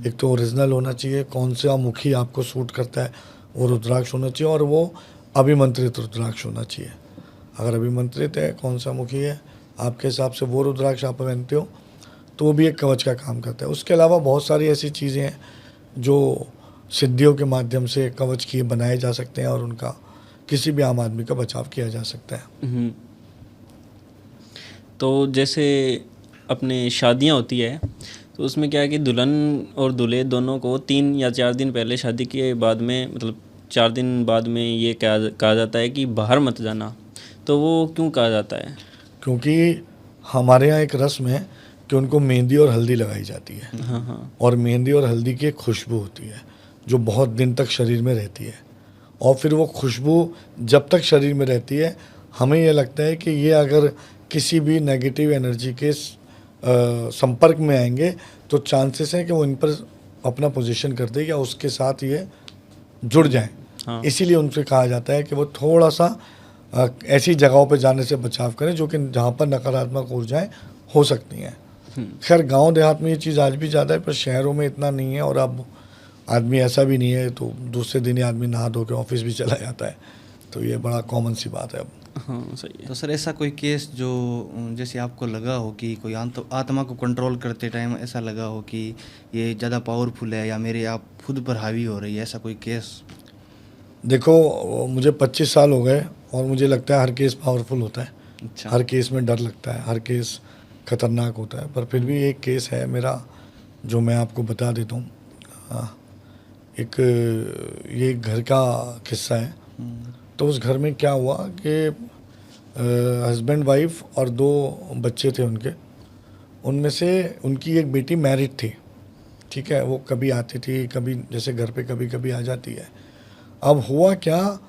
एक तो ओरिजिनल होना चाहिए, कौन सा मुखी आपको सूट करता है वो रुद्राक्ष होना चाहिए, और वो अभिमंत्रित रुद्राक्ष होना चाहिए। अगर अभिमंत्रित है, कौन सा मुखी है आपके हिसाब से, वो रुद्राक्ष आप पहनते हो तो वो भी एक कवच का काम करता है। उसके अलावा बहुत सारी ऐसी चीज़ें हैं जो सिद्धियों के माध्यम से कवच किए बनाए जा सकते हैं, और उनका किसी भी आम आदमी का बचाव किया जा सकता है। तो जैसे अपने शादियां होती है तो उसमें क्या है कि दुल्हन और दूल्हे दोनों को 3 या 4 दिन पहले शादी के बाद में, मतलब 4 दिन बाद में ये कहा जाता है कि बाहर मत जाना। तो वो क्यों कहा जाता है? क्योंकि हमारे यहाँ एक रस्म है कि उनको मेहंदी और हल्दी लगाई जाती है। हाँ। और मेहंदी और हल्दी की एक खुशबू होती है जो बहुत दिन तक शरीर में रहती है, और फिर वो खुशबू जब तक शरीर में रहती है, हमें ये लगता है कि ये अगर किसी भी नेगेटिव एनर्जी के संपर्क में आएंगे तो चांसेस हैं कि वो इन पर अपना पोजीशन कर दे या उसके साथ ये जुड़ जाएं। हाँ। इसीलिए उनसे कहा जाता है कि वो थोड़ा सा ऐसी जगहों पर जाने से बचाव करें जो कि जहाँ पर नकारात्मक ऊर्जाएं हो सकती हैं। खैर गांव देहात में ये चीज़ आज भी ज़्यादा है, पर शहरों में इतना नहीं है, और अब आदमी ऐसा भी नहीं है, तो दूसरे दिन ही आदमी नहा धो के ऑफिस भी चला जाता है, तो ये बड़ा कॉमन सी बात है अब। हाँ, सही है। तो सर ऐसा कोई केस जो जैसे आपको लगा हो कि कोई आत्मा को कंट्रोल करते टाइम ऐसा लगा हो कि ये ज़्यादा पावरफुल है या मेरे आप खुद पर हावी हो रही है, ऐसा कोई केस? देखो, मुझे 25 साल हो गए और मुझे लगता है हर केस पावरफुल होता है। अच्छा। हर केस में डर लगता है, हर केस खतरनाक होता है, पर फिर भी एक केस है मेरा जो मैं आपको बता देता हूँ। एक ये घर का किस्सा है। तो उस घर में क्या हुआ कि हस्बैंड वाइफ और 2 बच्चे थे उनके, उनमें से उनकी एक बेटी मैरिड थी, ठीक है, वो कभी आती थी, कभी जैसे घर पे कभी कभी आ जाती है। अब हुआ क्या,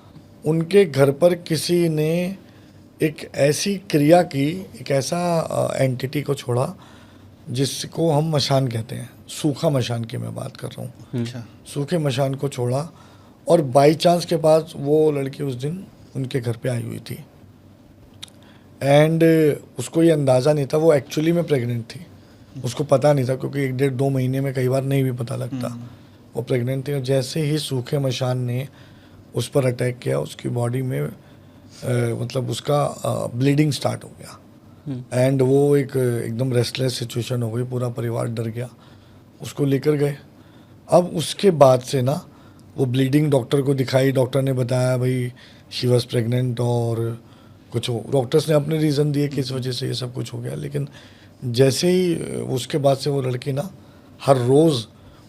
उनके घर पर किसी ने एक ऐसी क्रिया की, एक ऐसा एंटिटी को छोड़ा जिसको हम मशान कहते हैं, सूखा मशान की मैं बात कर रहा हूँ। अच्छा। सूखे मशान को छोड़ा और बाई चांस के पास वो लड़की उस दिन उनके घर पे आई हुई थी एंड उसको ये अंदाज़ा नहीं था वो एक्चुअली में प्रेग्नेंट थी। उसको पता नहीं था क्योंकि 1-1.5-2 महीने में कई बार नहीं भी पता लगता। वो प्रेग्नेंट थी और जैसे ही सूखे मशान ने उस पर अटैक किया उसकी बॉडी में मतलब उसका ब्लीडिंग स्टार्ट हो गया एंड वो एकदम रेस्टलेस सिचुएशन हो गई। पूरा परिवार डर गया, उसको लेकर गए। अब उसके बाद से ना वो ब्लीडिंग डॉक्टर को दिखाई, डॉक्टर ने बताया भाई शी वॉज प्रेग्नेंट और कुछ हो, डॉक्टर्स ने अपने रीज़न दिए कि इस वजह से ये सब कुछ हो गया। लेकिन जैसे ही उसके बाद से वो लड़की ना हर रोज़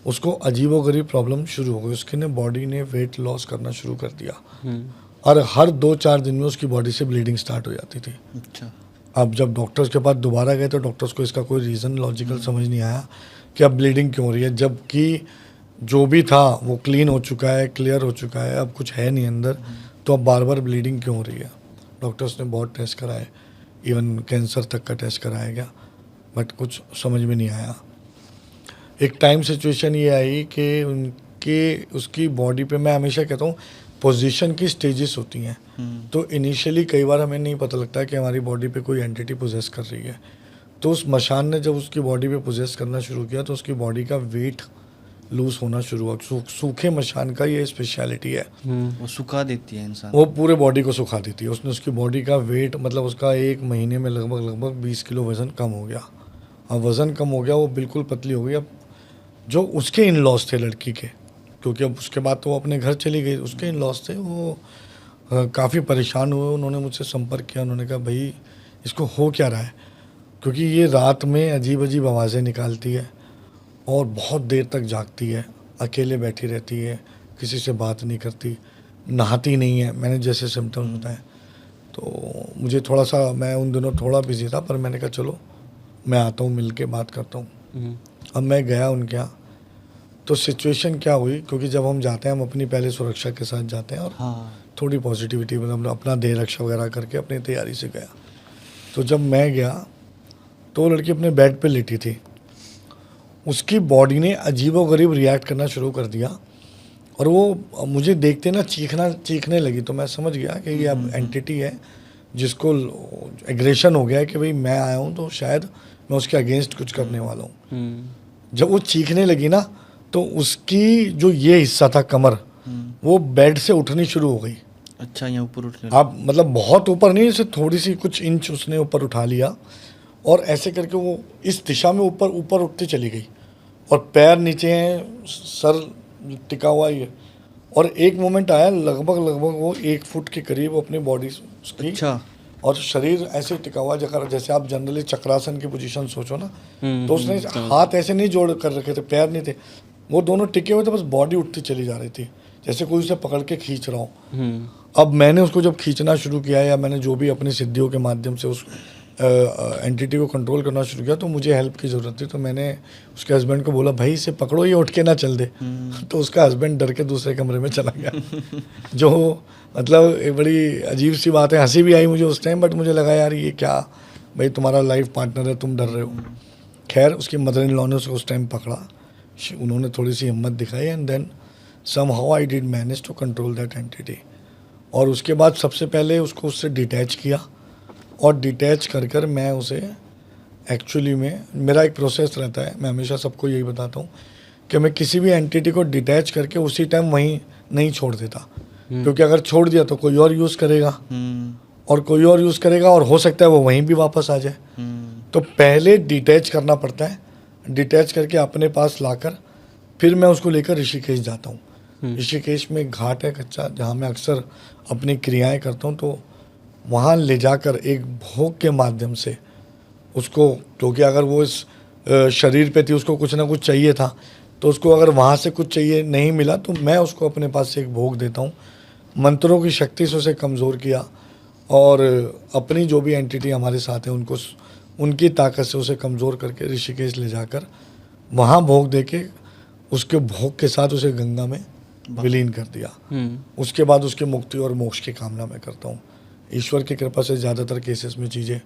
उसको अजीबोगरीब प्रॉब्लम शुरू हो गई। उसकी ने बॉडी ने वेट लॉस करना शुरू कर दिया और हर 2-4 दिन में उसकी बॉडी से ब्लीडिंग स्टार्ट हो जाती थी। अच्छा। अब जब डॉक्टर्स के पास दोबारा गए तो डॉक्टर्स को इसका कोई रीज़न लॉजिकल समझ नहीं आया कि अब ब्लीडिंग क्यों हो रही है, जबकि जो भी था वो क्लीन हो चुका है, क्लियर हो चुका है, अब कुछ है नहीं अंदर, तो अब बार बार ब्लीडिंग क्यों हो रही है। डॉक्टर्स ने बहुत टेस्ट कराए, इवन कैंसर तक का टेस्ट कराया गया, बट कुछ समझ में नहीं आया। एक टाइम सिचुएशन ये आई कि उसकी बॉडी पे, मैं हमेशा कहता हूँ पोजीशन की स्टेजेस होती हैं। तो इनिशियली कई बार हमें नहीं पता लगता है कि हमारी बॉडी पे कोई एंटिटी पोजेस कर रही है। तो उस मशान ने जब उसकी बॉडी पे पोजेस करना शुरू किया तो उसकी बॉडी का वेट लूज होना शुरू हुआ। सूखे मशान का ये स्पेशलिटी है, वो सुखा देती है इंसान, वो पूरे बॉडी को सुखा देती है। उसने उसकी बॉडी का वेट मतलब उसका 1 महीने में लगभग 20 किलो वज़न कम हो गया। अब वज़न कम हो गया, वो बिल्कुल पतली हो गई। अब जो उसके इन लॉस थे लड़की के, क्योंकि अब उसके बाद तो वो अपने घर चली गई, उसके इन लॉस थे, वो काफ़ी परेशान हुए। उन्होंने मुझसे संपर्क किया, उन्होंने कहा भाई इसको हो क्या रहा है, क्योंकि ये रात में अजीब अजीब आवाज़ें निकालती है और बहुत देर तक जागती है, अकेले बैठी रहती है, किसी से बात नहीं करती, नहाती नहीं है। मैंने जैसे सिम्टम्स बताए तो मुझे थोड़ा सा, मैं उन दिनों थोड़ा बिजी था, पर मैंने कहा चलो मैं आता हूँ, मिल के बात करता हूँ। अब मैं गया उनके यहाँ, तो सिचुएशन क्या हुई, क्योंकि जब हम जाते हैं हम अपनी पहले सुरक्षा के साथ जाते हैं और थोड़ी पॉजिटिविटी मतलब अपना देह रक्षा वगैरह करके अपनी तैयारी से गया। तो जब मैं गया तो वो लड़की अपने बेड पे लेटी थी, उसकी बॉडी ने अजीबोगरीब रिएक्ट करना शुरू कर दिया और वो मुझे देखते ना चीखने लगी। तो मैं समझ गया कि ये अब एंटिटी है जिसको एग्रेशन हो गया है कि भाई मैं आया हूँ तो शायद मैं उसके अगेंस्ट कुछ करने वाला हूँ। जब वो चीखने लगी ना तो उसकी जो ये हिस्सा था कमर, वो बेड से उठनी शुरू हो गई। अच्छा, यहाँ ऊपर उठने आप मतलब बहुत ऊपर नहीं, इसे थोड़ी सी कुछ इंच उसने ऊपर उठा लिया और ऐसे करके वो इस दिशा में ऊपर ऊपर उठती चली गई और पैर नीचे हैं, सर टिका हुआ ही है। और एक मोमेंट आया लगभग वो 1 फुट के करीब अपनी बॉडी उसकी, अच्छा, और शरीर ऐसे टिका हुआ जैसे आप जनरली चक्रासन की पोजीशन सोचो ना, तो उसने हाथ ऐसे नहीं जोड़ कर रखे थे, पैर नहीं थे, वो दोनों टिके हुए थे, बस बॉडी उठती चली जा रही थी जैसे कोई उसे पकड़ के खींच रहा हो। अब मैंने उसको जब खींचना शुरू किया या मैंने जो भी अपनी सिद्धियों के माध्यम से उस एंटिटी को कंट्रोल करना शुरू किया, तो मुझे हेल्प की ज़रूरत थी। तो मैंने उसके हस्बैंड को बोला भाई इसे पकड़ो, ये उठ के ना चल दे। तो उसका हस्बैंड डर के दूसरे कमरे में चला गया जो मतलब एक बड़ी अजीब सी बात है, हंसी भी आई मुझे उस टाइम, बट मुझे लगा यार ये क्या, भाई तुम्हारा लाइफ पार्टनर है, तुम डर रहे हो। खैर उसकी मदर इन लॉ ने उसको उस टाइम पकड़ा, उन्होंने थोड़ी सी हिम्मत दिखाई and then somehow I did manage to control that entity. और उसके बाद सबसे पहले उसको उससे डिटैच किया और डिटैच कर मैं उसे एक्चुअली में, मेरा एक प्रोसेस रहता है, मैं हमेशा सबको यही बताता हूँ कि मैं किसी भी एंटिटी को डिटैच करके उसी टाइम वहीं नहीं छोड़ देता, क्योंकि अगर छोड़ दिया तो कोई और यूज़ करेगा और कोई और यूज़ करेगा और हो सकता है वो वहीं भी वापस आ जाए। तो पहले डिटैच करना पड़ता है, डिटैच करके अपने पास लाकर फिर मैं उसको लेकर ऋषिकेश जाता हूँ। ऋषिकेश में एक घाट है कच्चा, जहाँ मैं अक्सर अपनी क्रियाएं करता हूँ। तो वहाँ ले जाकर एक भोग के माध्यम से उसको, क्योंकि अगर वो इस शरीर पे थी, उसको कुछ ना कुछ चाहिए था, तो उसको अगर वहाँ से कुछ चाहिए नहीं मिला तो मैं उसको अपने पास से एक भोग देता हूँ। मंत्रों की शक्ति से उसे कमज़ोर किया और अपनी जो भी एंटिटी हमारे साथ है उनको, उनकी ताकत से उसे कमज़ोर करके ऋषिकेश ले जाकर वहाँ भोग दे के उसके भोग के साथ उसे गंगा में विलीन कर दिया। उसके बाद उसकी मुक्ति और मोक्ष की कामना मैं करता हूँ। ईश्वर की कृपा से ज़्यादातर केसेस में चीज़ें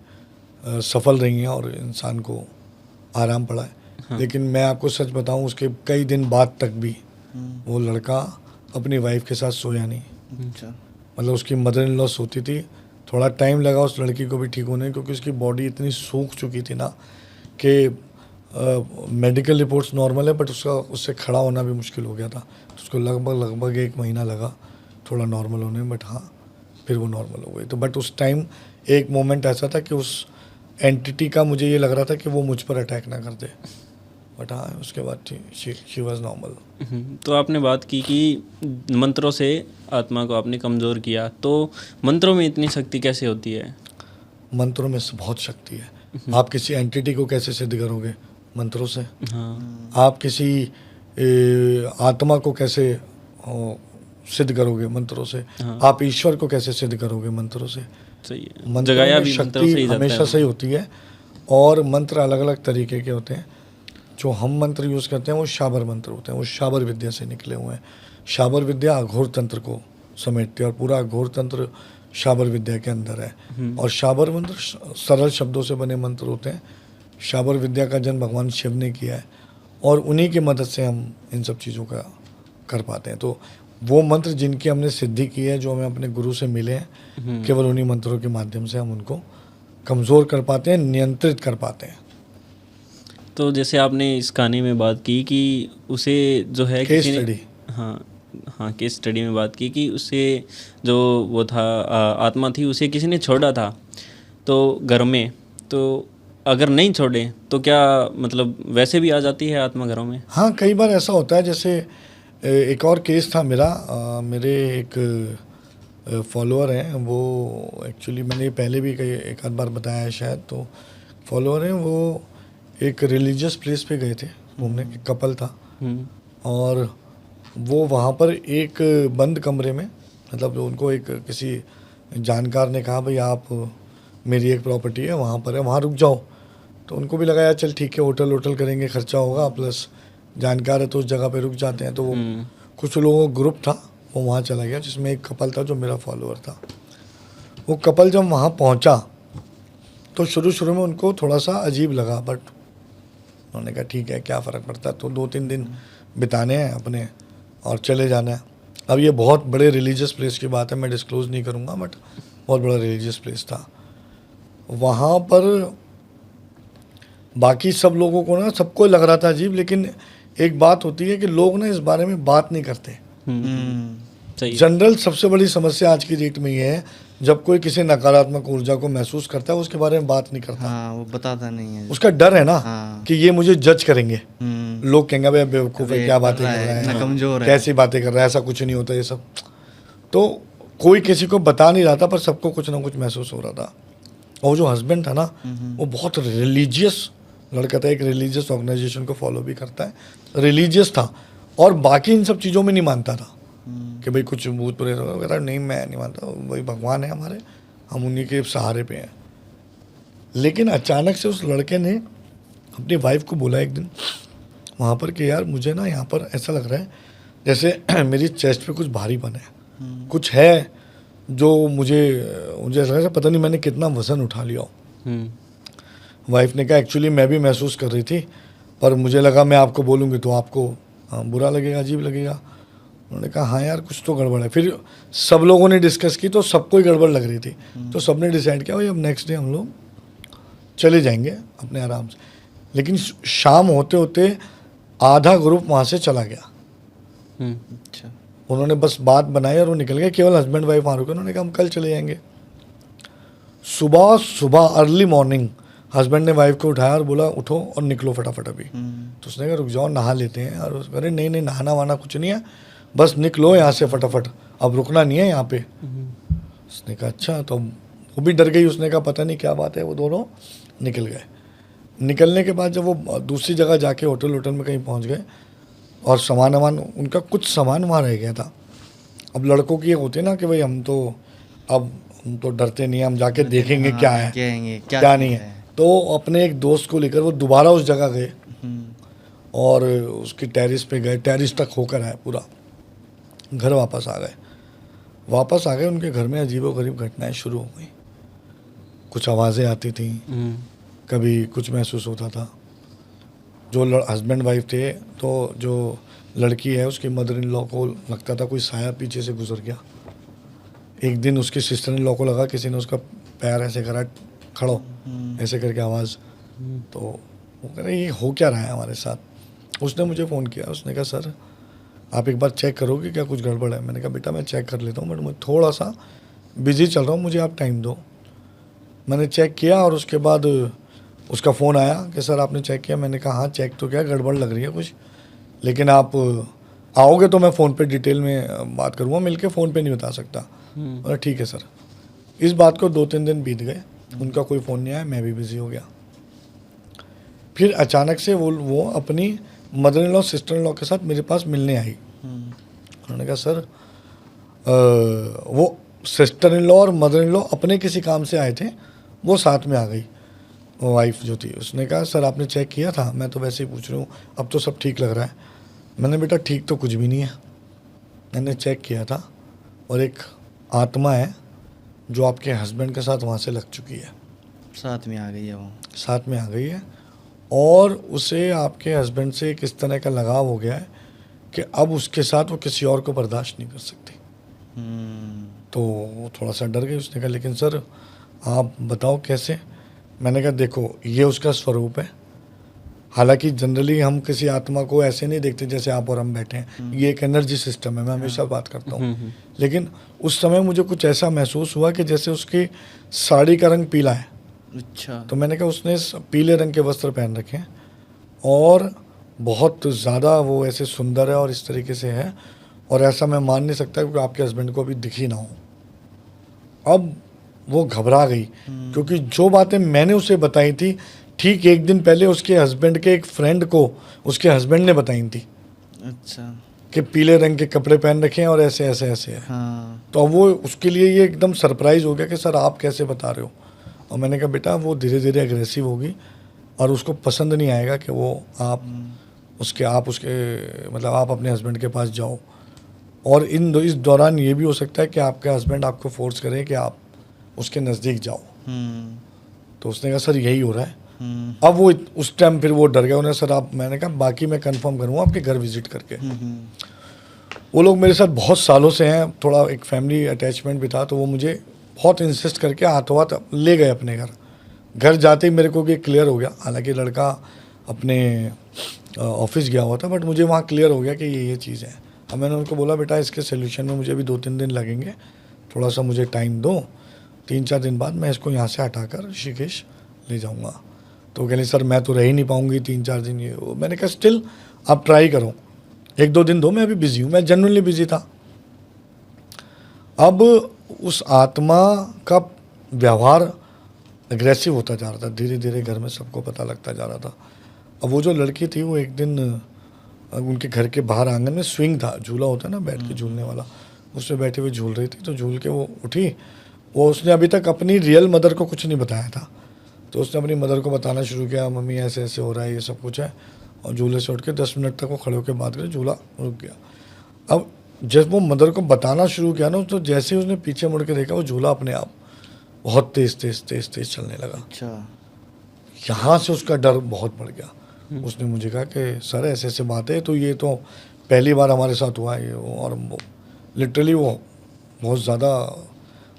सफल रही हैं और इंसान को आराम पड़ा है। लेकिन मैं आपको सच बताऊं, उसके कई दिन बाद तक भी वो लड़का अपनी वाइफ के साथ सोया नहीं। अच्छा। मतलब उसकी मदर इन लॉ सोती थी, थोड़ा टाइम लगा उस लड़की को भी ठीक होने में, क्योंकि उसकी बॉडी इतनी सूख चुकी थी ना कि मेडिकल रिपोर्ट्स नॉर्मल है, बट उससे खड़ा होना भी मुश्किल हो गया था। तो उसको लगभग 1 महीना लगा थोड़ा नॉर्मल होने में, बट हाँ फिर वो नॉर्मल हो गई। तो बट उस टाइम एक मोमेंट ऐसा था कि उस एंटिटी का मुझे ये लग रहा था कि वो मुझ पर अटैक ना कर दे, बट हाँ उसके बाद शी वाज नॉर्मल। तो आपने बात की कि मंत्रों से आत्मा को आपने कमज़ोर किया, तो मंत्रों में इतनी शक्ति कैसे होती है? मंत्रों में बहुत शक्ति है। आप किसी एंटिटी को कैसे सिद्ध करोगे? मंत्रों से। हाँ। आप किसी आत्मा को कैसे सिद्ध करोगे? मंत्रों से। हाँ। आप ईश्वर को कैसे सिद्ध करोगे? मंत्रों से। सही है, मंत्रों जगाया में भी मंत्रों से शक्ति ही जाता हमेशा है। से ही होती है, और मंत्र अलग अलग तरीके के होते हैं। जो हम मंत्र यूज़ करते हैं वो शाबर मंत्र होते हैं, वो शाबर विद्या से निकले हुए हैं। शाबर विद्या अघोर तंत्र को समेटती है और पूरा अघोर तंत्र शाबर विद्या के अंदर है। और शाबर मंत्र सरल शब्दों से बने मंत्र होते हैं। शाबर विद्या का जन्म भगवान शिव ने किया है, और उन्हीं की मदद से हम इन सब चीज़ों का कर पाते हैं। तो वो मंत्र जिनकी हमने सिद्धि की है, जो हमें अपने गुरु से मिले हैं, केवल उन्हीं मंत्रों के माध्यम से हम उनको कमज़ोर कर पाते हैं, नियंत्रित कर पाते हैं। तो जैसे आपने इस कहानी में बात की कि उसे जो है केस किसी ने, स्टडी। हाँ हाँ, केस स्टडी में बात की कि उसे जो वो था आत्मा थी, उसे किसी ने छोड़ा था तो घर में, तो अगर नहीं छोड़े तो क्या मतलब वैसे भी आ जाती है आत्मा घरों में? हाँ, कई बार ऐसा होता है। जैसे एक और केस था मेरा, मेरे एक फॉलोअर हैं, वो एक्चुअली मैंने पहले भी कई एक आध बार बताया है शायद। तो फॉलोअर हैं, वो एक रिलीजियस प्लेस पे गए थे घूमने, एक कपल था, और वो वहाँ पर एक बंद कमरे में, मतलब उनको एक किसी जानकार ने कहा भाई आप मेरी एक प्रॉपर्टी है वहाँ पर है, वहाँ रुक जाओ। तो उनको भी लगा यार चल ठीक है, होटल करेंगे, खर्चा होगा, प्लस जानकार है तो उस जगह पे रुक जाते हैं। तो वो कुछ लोगों का ग्रुप था, वो वहाँ चला गया, जिसमें एक कपल था जो मेरा फॉलोअर था। वो कपल जब वहाँ पहुँचा तो शुरू में उनको थोड़ा सा अजीब लगा, बट उन्होंने कहा ठीक है क्या फ़र्क पड़ता है, तो 2-3 दिन बिताने हैं अपने और चले जाना है। अब ये बहुत बड़े रिलीजियस प्लेस की बात है, मैं डिस्क्लोज़ नहीं करूँगा, बट बहुत बड़ा रिलीजियस प्लेस था। वहाँ पर बाकी सब लोगों को ना, सबको लग रहा था अजीब, लेकिन एक बात होती है कि लोग ना इस बारे में बात नहीं करते। सही है। जनरल सबसे बड़ी समस्या आज की डेट में ये है, जब कोई किसी नकारात्मक ऊर्जा को महसूस करता है उसके बारे में बात नहीं करता। हाँ, वो बताता नहीं है। उसका डर है ना, हाँ। कि ये मुझे जज करेंगे, लोग कहेंगे भाई बेवकूफ़ है, अबे क्या कर बातें रहा कर है, रहा है, इतना कमज़ोर है। कैसी बातें कर रहा है, ऐसा कुछ नहीं होता ये सब। तो कोई किसी को बता नहीं रहा था, पर सबको कुछ ना कुछ महसूस हो रहा था। और जो हस्बैंड था ना, वो बहुत रिलीजियस लड़का था, एक रिलीजियस ऑर्गेनाइजेशन को फॉलो भी करता है, रिलीजियस था, और बाकी इन सब चीज़ों में नहीं मानता था कि भाई कुछ भूत प्रेत वगैरह, नहीं मैं नहीं मानता, वही भगवान है हमारे, हम उन्हीं के सहारे पे हैं। लेकिन अचानक से उस लड़के ने अपनी वाइफ को बोला एक दिन वहाँ पर कि यार मुझे ना यहाँ पर ऐसा लग रहा है जैसे मेरी चेस्ट पे कुछ भारीपन है, कुछ है जो मुझे ऐसा लग रहा है, पता नहीं मैंने कितना वज़न उठा लिया हो। वाइफ ने कहा एक्चुअली मैं भी महसूस कर रही थी, पर मुझे लगा मैं आपको बोलूँगी तो आपको बुरा लगेगा, अजीब लगेगा। उन्होंने कहा हाँ यार कुछ तो गड़बड़ है। फिर सब लोगों ने डिस्कस की तो सबको ही गड़बड़ लग रही थी, तो सबने डिसाइड किया भाई अब नेक्स्ट डे हम लोग चले जाएंगे अपने आराम से। लेकिन शाम होते होते आधा ग्रुप वहाँ से चला गया। अच्छा। उन्होंने बस बात बनाई और वो निकल गए, केवल हस्बैंड वाइफ वहाँ रुके। उन्होंने कहा हम कल चले जाएंगे। सुबह अर्ली मॉर्निंग हस्बैंड ने वाइफ को उठाया और बोला उठो और निकलो फटाफट अभी। तो उसने कहा रुक जाओ नहा लेते हैं, और अरे नहीं नहाना वाना कुछ नहीं है, बस निकलो यहाँ से फटाफट, अब रुकना नहीं है यहाँ पे। उसने कहा अच्छा। तो वो भी डर गई, उसने कहा पता नहीं क्या बात है। वो दोनों निकल गए। निकलने के बाद जब वो दूसरी जगह जाके होटल में कहीं पहुँच गए, और सामान उनका कुछ सामान वहाँ रह गया था। अब लड़कों की ये होती है ना कि भाई हम तो डरते नहीं, हम जाके देखेंगे क्या है क्या नहीं है। तो अपने एक दोस्त को लेकर वो दोबारा उस जगह गए और उसकी टेरिस पे गए, टेरिस तक होकर आए, पूरा घर वापस आ गए। वापस आ गए, उनके घर में अजीबोगरीब घटनाएं शुरू हो गई। कुछ आवाज़ें आती थी, कभी कुछ महसूस होता था। जो हस्बैंड वाइफ थे, तो जो लड़की है उसकी मदर इन लॉ को लगता था कोई साया पीछे से गुजर गया। एक दिन उसकी सिस्टर इन लॉ को लगा किसी ने उसका पैर ऐसे करा, खड़ो ऐसे करके आवाज़। तो वो कह रहे ये हो क्या रहा है हमारे साथ। उसने मुझे फ़ोन किया, उसने कहा सर आप एक बार चेक करोगे क्या कुछ गड़बड़ है। मैंने कहा बेटा मैं चेक कर लेता हूँ, बट मैं थोड़ा सा बिजी चल रहा हूँ, मुझे आप टाइम दो। मैंने चेक किया और उसके बाद उसका फ़ोन आया कि सर आपने चेक किया। मैंने कहा हाँ चेक तो क्या, गड़बड़ लग रही है कुछ, लेकिन आप आओगे तो मैं फ़ोन पे डिटेल में बात करूँगा, मिलके फ़ोन पे नहीं बता सकता। और ठीक है सर। इस बात को 2-3 दिन बीत गए, उनका कोई फ़ोन नहीं आया, मैं भी बिज़ी हो गया। फिर अचानक से वो अपनी mother in law sister in law के साथ मेरे पास मिलने आई। उन्होंने कहा सर वो सिस्टर इन लॉ और मदर इन लॉ अपने किसी काम से आए थे, वो साथ में आ गई। वो वाइफ जो थी उसने कहा सर आपने चेक किया था। मैं तो वैसे ही पूछ रही हूँ, अब तो सब ठीक लग रहा है। मैंने बेटा ठीक तो कुछ भी नहीं है, मैंने चेक किया था और एक आत्मा है जो आपके हस्बैंड के साथ वहाँ से लग चुकी है, साथ में आ गई है वो। साथ में आ गई है, और उसे आपके हस्बैंड से किस तरह का लगाव हो गया है कि अब उसके साथ वो किसी और को बर्दाश्त नहीं कर सकती। तो वो थोड़ा सा डर गई। उसने कहा लेकिन सर आप बताओ कैसे। मैंने कहा देखो ये उसका स्वरूप है। हालांकि जनरली हम किसी आत्मा को ऐसे नहीं देखते जैसे आप और हम बैठे हैं, ये एक एनर्जी सिस्टम है, मैं हमेशा बात करता हूँ। लेकिन उस समय मुझे कुछ ऐसा महसूस हुआ कि जैसे उसकी साड़ी का रंग पीला है। अच्छा। तो मैंने कहा उसने पीले रंग के वस्त्र पहन रखे हैं और बहुत ज़्यादा वो ऐसे सुंदर है और इस तरीके से है, और ऐसा मैं मान नहीं सकता क्योंकि आपके हस्बैंड को अभी दिखी ना हो। अब वो घबरा गई क्योंकि जो बातें मैंने उसे बताई थी ठीक एक दिन पहले उसके हस्बैंड के एक फ्रेंड को उसके हस्बैंड ने बताई थी। अच्छा। कि पीले रंग के कपड़े पहन रखे हैं और ऐसे ऐसे ऐसे है। हाँ। तो अब वो उसके लिए ये एकदम सरप्राइज हो गया कि सर आप कैसे बता रहे हो। और मैंने कहा बेटा वो धीरे धीरे एग्रेसिव होगी और उसको पसंद नहीं आएगा कि वो आप उसके मतलब आप अपने हस्बैंड के पास जाओ। और इस दौरान ये भी हो सकता है कि आपके हस्बैंड आपको फोर्स करें कि आप उसके नज़दीक जाओ। तो उसने कहा सर यही हो रहा है। अब वो उस टाइम फिर वो डर गया। उन्हें सर आप, मैंने कहा बाकी मैं कंफर्म करूँगा आपके घर विजिट करके। वो लोग मेरे साथ बहुत सालों से हैं, थोड़ा एक फैमिली अटैचमेंट भी था, तो वो मुझे बहुत इंसिस्ट करके हाथों हाथ ले गए अपने घर। घर जाते ही मेरे को ये क्लियर हो गया, हालांकि लड़का अपने ऑफिस गया हुआ था, बट मुझे वहाँ क्लियर हो गया कि ये चीज़ है। अब मैंने उनको बोला बेटा इसके सोल्यूशन में मुझे भी 2-3 दिन लगेंगे, थोड़ा सा मुझे टाइम दो, 3-4 दिन बाद मैं इसको यहाँ से हटाकर ऋषिकेश ले जाऊँगा। तो कह रहे सर मैं तो रह ही नहीं पाऊँगी 3-4 दिन ये वो। मैंने कहा स्टिल आप ट्राई करो, 1-2 दिन दो, मैं अभी बिज़ी हूँ। मैं जनरली बिज़ी था। अब उस आत्मा का व्यवहार एग्रेसिव होता जा रहा था, धीरे धीरे घर में सबको पता लगता जा रहा था। अब वो जो लड़की थी वो एक दिन उनके घर के बाहर आंगन में स्विंग था, झूला होता है ना बैठ के झूलने वाला, उसमें बैठे हुए झूल रही थी। तो झूल के वो उठी, वो उसने अभी तक अपनी रियल मदर को कुछ नहीं बताया था। तो उसने अपनी मदर को बताना शुरू किया, मम्मी ऐसे ऐसे हो रहा है, ये सब कुछ है। और झूले से उठ के 10 मिनट तक वो खड़े होकर बात करे, झूला रुक गया। अब जब वो मदर को बताना शुरू किया ना, तो जैसे ही उसने पीछे मुड़ के देखा, वो झूला अपने आप बहुत तेज तेज तेज तेज चलने लगा। अच्छा। यहाँ से उसका डर बहुत बढ़ गया। उसने मुझे कहा कि सर ऐसे ऐसे बात है, तो ये तो पहली बार हमारे साथ हुआ है ये वो। और लिटरली वो बहुत ज़्यादा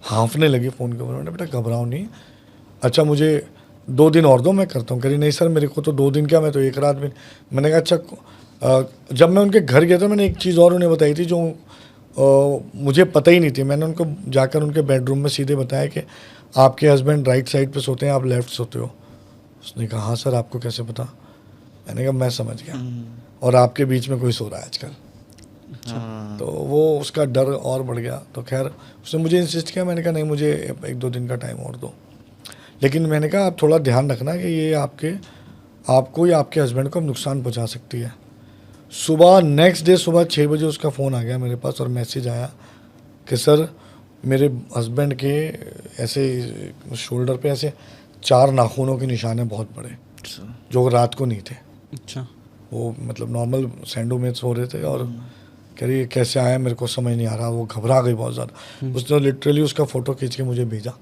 हाँफने लगी फ़ोन के ऊपर। मैंने बेटा घबराओ नहीं, अच्छा मुझे 2 दिन और दो, मैं करता हूँ। कह रही नहीं सर मेरे को तो 2 दिन क्या, मैं तो 1 रात भी। मैंने कहा अच्छा जब मैं उनके घर गया था मैंने एक चीज़ और उन्हें बताई थी जो मुझे पता ही नहीं थी। मैंने उनको जाकर उनके बेडरूम में सीधे बताया कि आपके हस्बैंड राइट साइड पे सोते हैं, आप लेफ्ट सोते हो। उसने कहा हाँ सर आपको कैसे पता। मैंने कहा मैं समझ गया, और आपके बीच में कोई सो रहा है आजकल। तो वो उसका डर और बढ़ गया। तो खैर उसने मुझे इंसिस्ट किया, मैंने कहा नहीं मुझे 1-2 दिन का टाइम और दो। लेकिन मैंने कहा आप थोड़ा ध्यान रखना कि ये आपको या आपके हस्बैंड को नुकसान पहुंचा सकती है। सुबह नेक्स्ट डे सुबह 6 बजे उसका फ़ोन आ गया मेरे पास और मैसेज आया कि सर मेरे हस्बैंड के ऐसे शोल्डर पे ऐसे 4 नाखूनों के निशान हैं बहुत बड़े, जो रात को नहीं थे। अच्छा। वो मतलब नॉर्मल सैंडो में सो रहे थे और कह रही है कैसे आया मेरे को समझ नहीं आ रहा, वो घबरा गई बहुत ज़्यादा। उसने लिटरली उसका फ़ोटो खींच के मुझे भेजा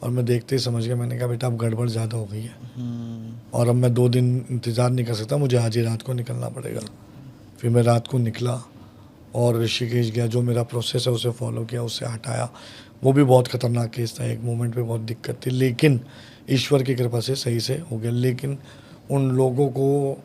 और मैं देखते ही समझ गया। मैंने कहा बेटा अब गड़बड़ ज़्यादा हो गई है और अब मैं 2 दिन इंतज़ार नहीं कर सकता, मुझे आज ही रात को निकलना पड़ेगा। फिर मैं रात को निकला और ऋषिकेश गया, जो मेरा प्रोसेस है उसे फॉलो किया, उससे हटाया। वो भी बहुत ख़तरनाक केस था, एक मोमेंट पे बहुत दिक्कत थी, लेकिन ईश्वर की कृपा से सही से हो गया। लेकिन उन लोगों को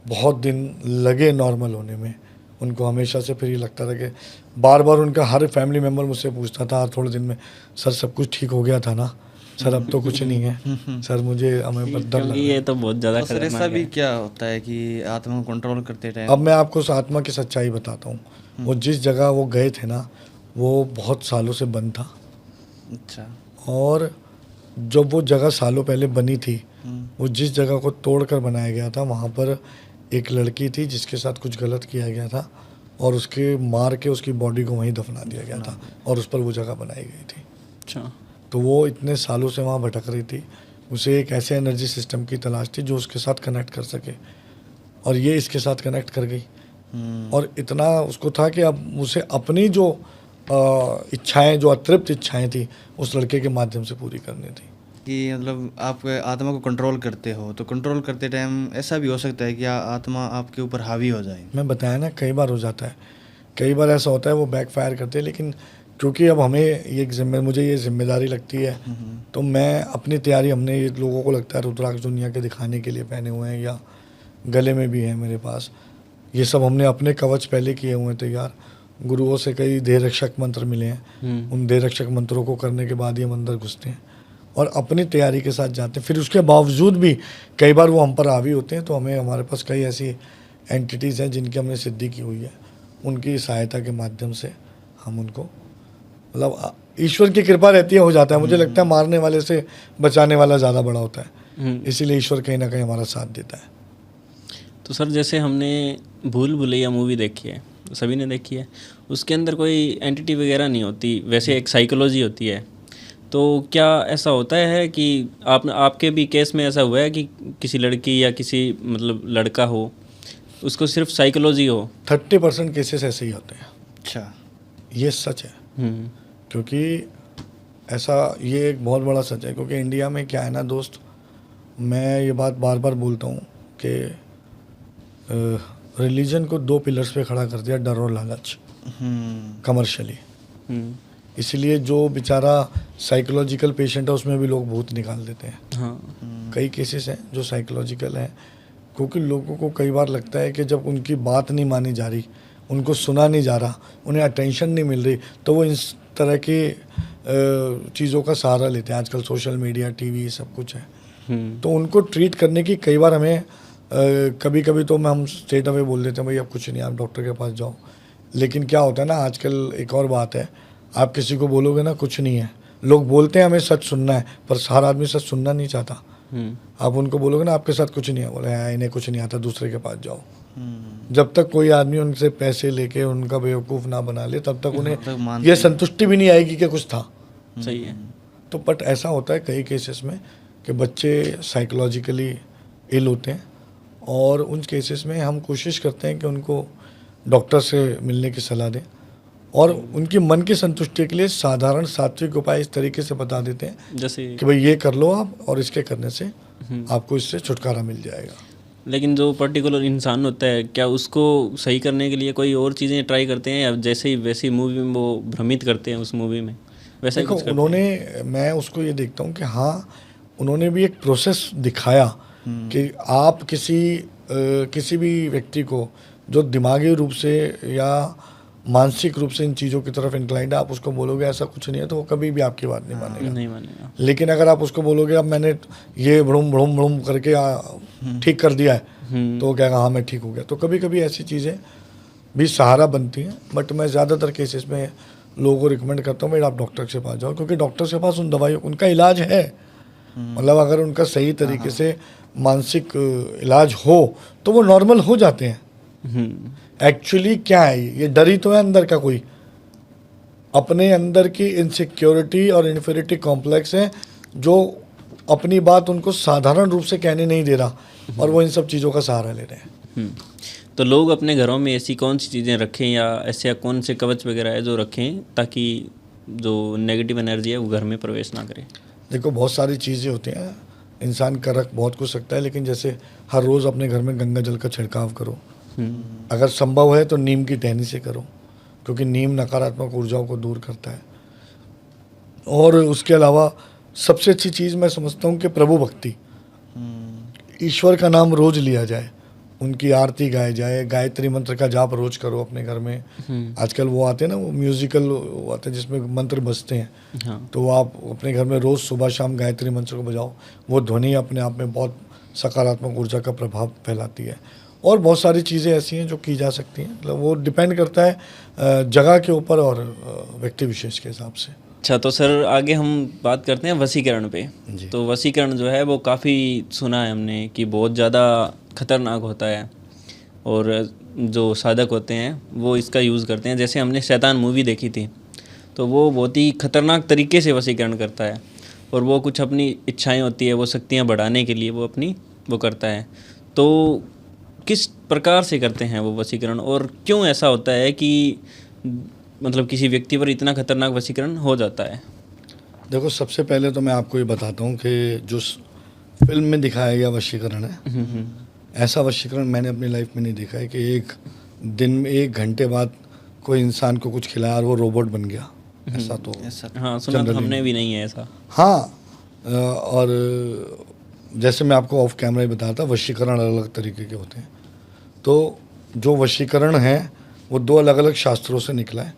बहुत दिन लगे नॉर्मल होने में, उनको हमेशा से फिर ये लगता था कि बार बार उनका हर फैमिली मेम्बर मुझसे पूछता था हर थोड़े दिन में, सर सब कुछ ठीक हो गया था ना सर, अब तो कुछ नहीं है सर, मुझे हमें डर लग रहा है। ये तो बहुत ज़्यादा सर ऐसा भी क्या होता है कि आत्मा को कंट्रोल करते टाइम? अब मैं आपको उस आत्मा की सच्चाई बताता हूँ। वो जिस जगह वो गए थे ना, वो बहुत सालों से बंद था। अच्छा। और जब वो जगह सालों पहले बनी थी, वो जिस जगह को तोड़कर बनाया गया था, वहाँ पर एक लड़की थी जिसके साथ कुछ गलत किया गया था और उसके मार के उसकी बॉडी को वहीं दफना दिया गया था और उस पर वो जगह बनाई गई थी। अच्छा। तो वो इतने सालों से वहाँ भटक रही थी, उसे एक ऐसे एनर्जी सिस्टम की तलाश थी जो उसके साथ कनेक्ट कर सके, और ये इसके साथ कनेक्ट कर गई। और इतना उसको था कि अब उसे अपनी जो इच्छाएं, जो अतृप्त इच्छाएं थी, उस लड़के के माध्यम से पूरी करनी थी। कि मतलब आप आत्मा को कंट्रोल करते हो, तो कंट्रोल करते टाइम ऐसा भी हो सकता है कि आत्मा आपके ऊपर हावी हो जाए? मैं बताया ना, कई बार हो जाता है, कई बार ऐसा होता है वो बैकफायर करते हैं। लेकिन क्योंकि अब हमें ये मुझे ये जिम्मेदारी लगती है, तो मैं अपनी तैयारी, हमने ये लोगों को लगता है रुद्राक्ष दुनिया के दिखाने के लिए पहने हुए हैं, या गले में भी है मेरे पास, ये सब हमने अपने कवच पहले किए हुए हैं तैयार। गुरुओं से कई देह रक्षक मंत्र मिले हैं, उन देह रक्षक मंत्रों को करने के बाद ही हम अंदर घुसते हैं और अपनी तैयारी के साथ जाते हैं। फिर उसके बावजूद भी कई बार वो हम पर हावी होते हैं, तो हमारे पास कई ऐसी एंटिटीज़ हैं जिनकी हमने सिद्धि की हुई है, उनकी सहायता के माध्यम से हम उनको, मतलब ईश्वर की कृपा रहती है, हो जाता है। मुझे लगता है मारने वाले से बचाने वाला ज़्यादा बड़ा होता है, इसीलिए ईश्वर कहीं ना कहीं हमारा साथ देता है। तो सर जैसे हमने भूल भुलैया मूवी देखी है, सभी ने देखी है, उसके अंदर कोई एंटिटी वगैरह नहीं होती, वैसे एक साइकोलॉजी होती है। तो क्या ऐसा होता है कि आपके भी केस में ऐसा हुआ है कि किसी लड़की या किसी मतलब लड़का हो, उसको सिर्फ साइकोलॉजी हो? 30% केसेस ऐसे ही होते हैं। अच्छा। ये सच है, क्योंकि ऐसा, ये एक बहुत बड़ा सच है। क्योंकि इंडिया में क्या है ना दोस्त, मैं ये बात बार बार बोलता हूँ कि रिलीजन को 2 पिलर्स पे खड़ा कर दिया, डर और लालच, कमर्शियली। इसलिए जो बेचारा साइकोलॉजिकल पेशेंट है उसमें भी लोग भूत निकाल देते हैं। हाँ। कई केसेस हैं जो साइकोलॉजिकल हैं, क्योंकि लोगों को कई बार लगता है कि जब उनकी बात नहीं मानी जा रही, उनको सुना नहीं जा रहा, उन्हें अटेंशन नहीं मिल रही, तो वो इस तरह की चीज़ों का सहारा लेते हैं। आजकल सोशल मीडिया, टीवी, सब कुछ है, तो उनको ट्रीट करने की कई बार हमें कभी कभी तो हम स्ट्रेट अवे बोल देते हैं भाई अब कुछ नहीं, आप डॉक्टर के पास जाओ। लेकिन क्या होता है ना, आजकल एक और बात है, आप किसी को बोलोगे ना कुछ नहीं है, लोग बोलते हैं हमें सच सुनना है, पर हर आदमी सच सुनना नहीं चाहता। आप उनको बोलोगे ना आपके साथ कुछ नहीं है, बोले हाँ इन्हें कुछ नहीं आता, दूसरे के पास जाओ। जब तक कोई आदमी उनसे पैसे लेके उनका बेवकूफ़ ना बना ले, तब तक उन्हें यह संतुष्टि भी नहीं आएगी कि कुछ था। सही है। तो बट ऐसा होता है कई केसेस में कि बच्चे साइकोलॉजिकली इल होते हैं, और उन केसेस में हम कोशिश करते हैं कि उनको डॉक्टर से मिलने की सलाह दें, और उनकी मन की संतुष्टि के लिए साधारण सात्विक उपाय इस तरीके से बता देते हैं जैसे कि भाई ये कर लो आप, और इसके करने से आपको इससे छुटकारा मिल जाएगा। लेकिन जो पर्टिकुलर इंसान होता है, क्या उसको सही करने के लिए कोई और चीज़ें ट्राई करते हैं, या जैसे ही वैसी मूवी में वो भ्रमित करते हैं उस मूवी में वैसा ही कुछ करते हैं? उन्होंने, मैं उसको ये देखता हूँ कि हाँ, उन्होंने भी एक प्रोसेस दिखाया कि आप किसी भी व्यक्ति को जो दिमागी रूप से या मानसिक रूप से इन चीज़ों की तरफ इंक्लाइंड है, आप उसको बोलोगे ऐसा कुछ नहीं है, तो वो कभी भी आपकी बात नहीं मानेगा। नहीं मानेगा। लेकिन अगर आप उसको बोलोगे अब मैंने ये भ्रूम भ्रूम भ्रूम करके ठीक कर दिया है, तो वो कहेगा हाँ मैं ठीक हो गया। तो कभी कभी ऐसी चीज़ें भी सहारा बनती हैं, बट मैं ज़्यादातर केसेस में लोगों को रिकमेंड करता हूँ भाई आप डॉक्टर के पास जाओ, क्योंकि डॉक्टर के पास उन दवाइयों, उनका इलाज है। मतलब अगर उनका सही तरीके से मानसिक इलाज हो तो वो नॉर्मल हो जाते हैं। एक्चुअली क्या है, ये डर ही तो है अंदर का, कोई अपने अंदर की इनसिक्योरिटी और इन्फीरियरिटी कॉम्प्लेक्स है जो अपनी बात उनको साधारण रूप से कहने नहीं दे रहा, और वो इन सब चीज़ों का सहारा ले रहे हैं। तो लोग अपने घरों में ऐसी कौन सी चीज़ें रखें या ऐसे कौन से कवच वगैरह है जो रखें ताकि जो नेगेटिव एनर्जी है वो घर में प्रवेश ना करे? देखो बहुत सारी चीज़ें होती हैं, इंसान कर रख बहुत कुछ सकता है, लेकिन जैसे हर रोज़ अपने घर में गंगा जल का छिड़काव करो। अगर संभव है तो नीम की टहनी से करो, क्योंकि नीम नकारात्मक ऊर्जाओं को दूर करता है। और उसके अलावा सबसे अच्छी चीज़ मैं समझता हूँ कि प्रभु भक्ति, ईश्वर का नाम रोज लिया जाए, उनकी आरती गाई जाए, गायत्री मंत्र का जाप रोज करो अपने घर में। आजकल वो आते हैं ना, वो म्यूजिकल आते हैं जिसमें मंत्र बजते हैं। हाँ। तो आप अपने घर में रोज़ सुबह शाम गायत्री मंत्र को बजाओ, वो ध्वनि अपने आप में बहुत सकारात्मक ऊर्जा का प्रभाव फैलाती है। और बहुत सारी चीज़ें ऐसी हैं जो की जा सकती हैं, मतलब वो डिपेंड करता है जगह के ऊपर और व्यक्ति विशेष के हिसाब से। अच्छा, तो सर आगे हम बात करते हैं वशीकरण पे। जी। तो वशीकरण जो है वो काफ़ी सुना है हमने कि बहुत ज़्यादा खतरनाक होता है और जो साधक होते हैं वो इसका यूज़ करते हैं। जैसे हमने शैतान मूवी देखी थी, तो वो बहुत ही खतरनाक तरीके से वशीकरण करता है और वो कुछ अपनी इच्छाएं होती है, वो शक्तियां बढ़ाने के लिए वो अपनी वो करता है। तो किस प्रकार से करते हैं वो वशीकरण और क्यों ऐसा होता है कि मतलब किसी व्यक्ति पर इतना खतरनाक वशीकरण हो जाता है? देखो सबसे पहले तो मैं आपको ये बताता हूँ कि जो फिल्म में दिखाया गया वशीकरण है, ऐसा वशीकरण मैंने अपनी लाइफ में नहीं देखा है कि एक दिन में 1 घंटे बाद कोई इंसान को कुछ खिलाया और वो रोबोट बन गया। ऐसा तो हाँ, सुना तो हमने भी नहीं है ऐसा। हाँ, और जैसे मैं आपको ऑफ कैमरा ही बताया था, वशीकरण अलग अलग तरीके के होते हैं। तो जो वशीकरण है वो 2 अलग अलग शास्त्रों से निकला है।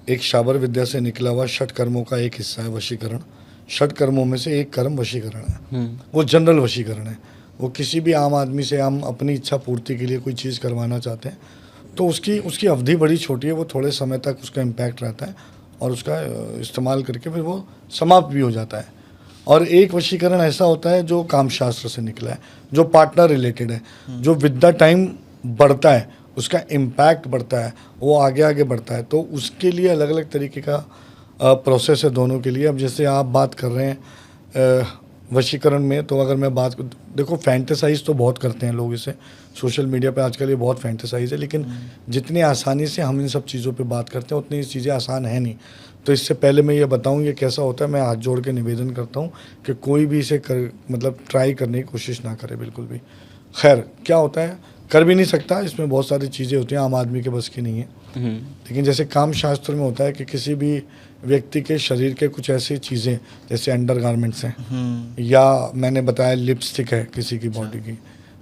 एक शाबर विद्या से निकला हुआ षट कर्मों का एक हिस्सा है वशीकरण। षट कर्मों में से एक कर्म वशीकरण है, वो जनरल वशीकरण है। वो किसी भी आम आदमी से हम अपनी इच्छा पूर्ति के लिए कोई चीज़ करवाना चाहते हैं तो उसकी अवधि बड़ी छोटी है, वो थोड़े समय तक उसका इम्पैक्ट रहता है और उसका इस्तेमाल करके फिर वो समाप्त भी हो जाता है। और एक वशीकरण ऐसा होता है जो कामशास्त्र से निकला है, जो पार्टनर रिलेटेड है, जो विद द टाइम बढ़ता है, उसका इम्पैक्ट बढ़ता है, वो आगे आगे बढ़ता है। तो उसके लिए अलग अलग तरीके का प्रोसेस है दोनों के लिए। अब जैसे आप बात कर रहे हैं वशीकरण में, तो अगर मैं बात देखो फैंटेसाइज तो बहुत करते हैं लोग इसे, सोशल मीडिया पे आजकल ये बहुत फैंटेसाइज है, लेकिन जितनी आसानी से हम इन सब चीज़ों पे बात करते हैं उतनी चीज़ें आसान है नहीं। तो इससे पहले मैं ये बताऊं ये कैसा होता है, मैं हाथ जोड़ के निवेदन करता हूं कि कोई भी इसे मतलब ट्राई करने की कोशिश ना करे बिल्कुल भी। खैर क्या होता है, कर भी नहीं सकता, इसमें बहुत सारी चीज़ें होती हैं आम आदमी के बस की नहीं है। लेकिन जैसे काम शास्त्र में होता है कि किसी भी व्यक्ति के शरीर के कुछ ऐसी चीज़ें जैसे अंडर गारमेंट्स हैं या मैंने बताया लिपस्टिक है किसी की बॉडी की,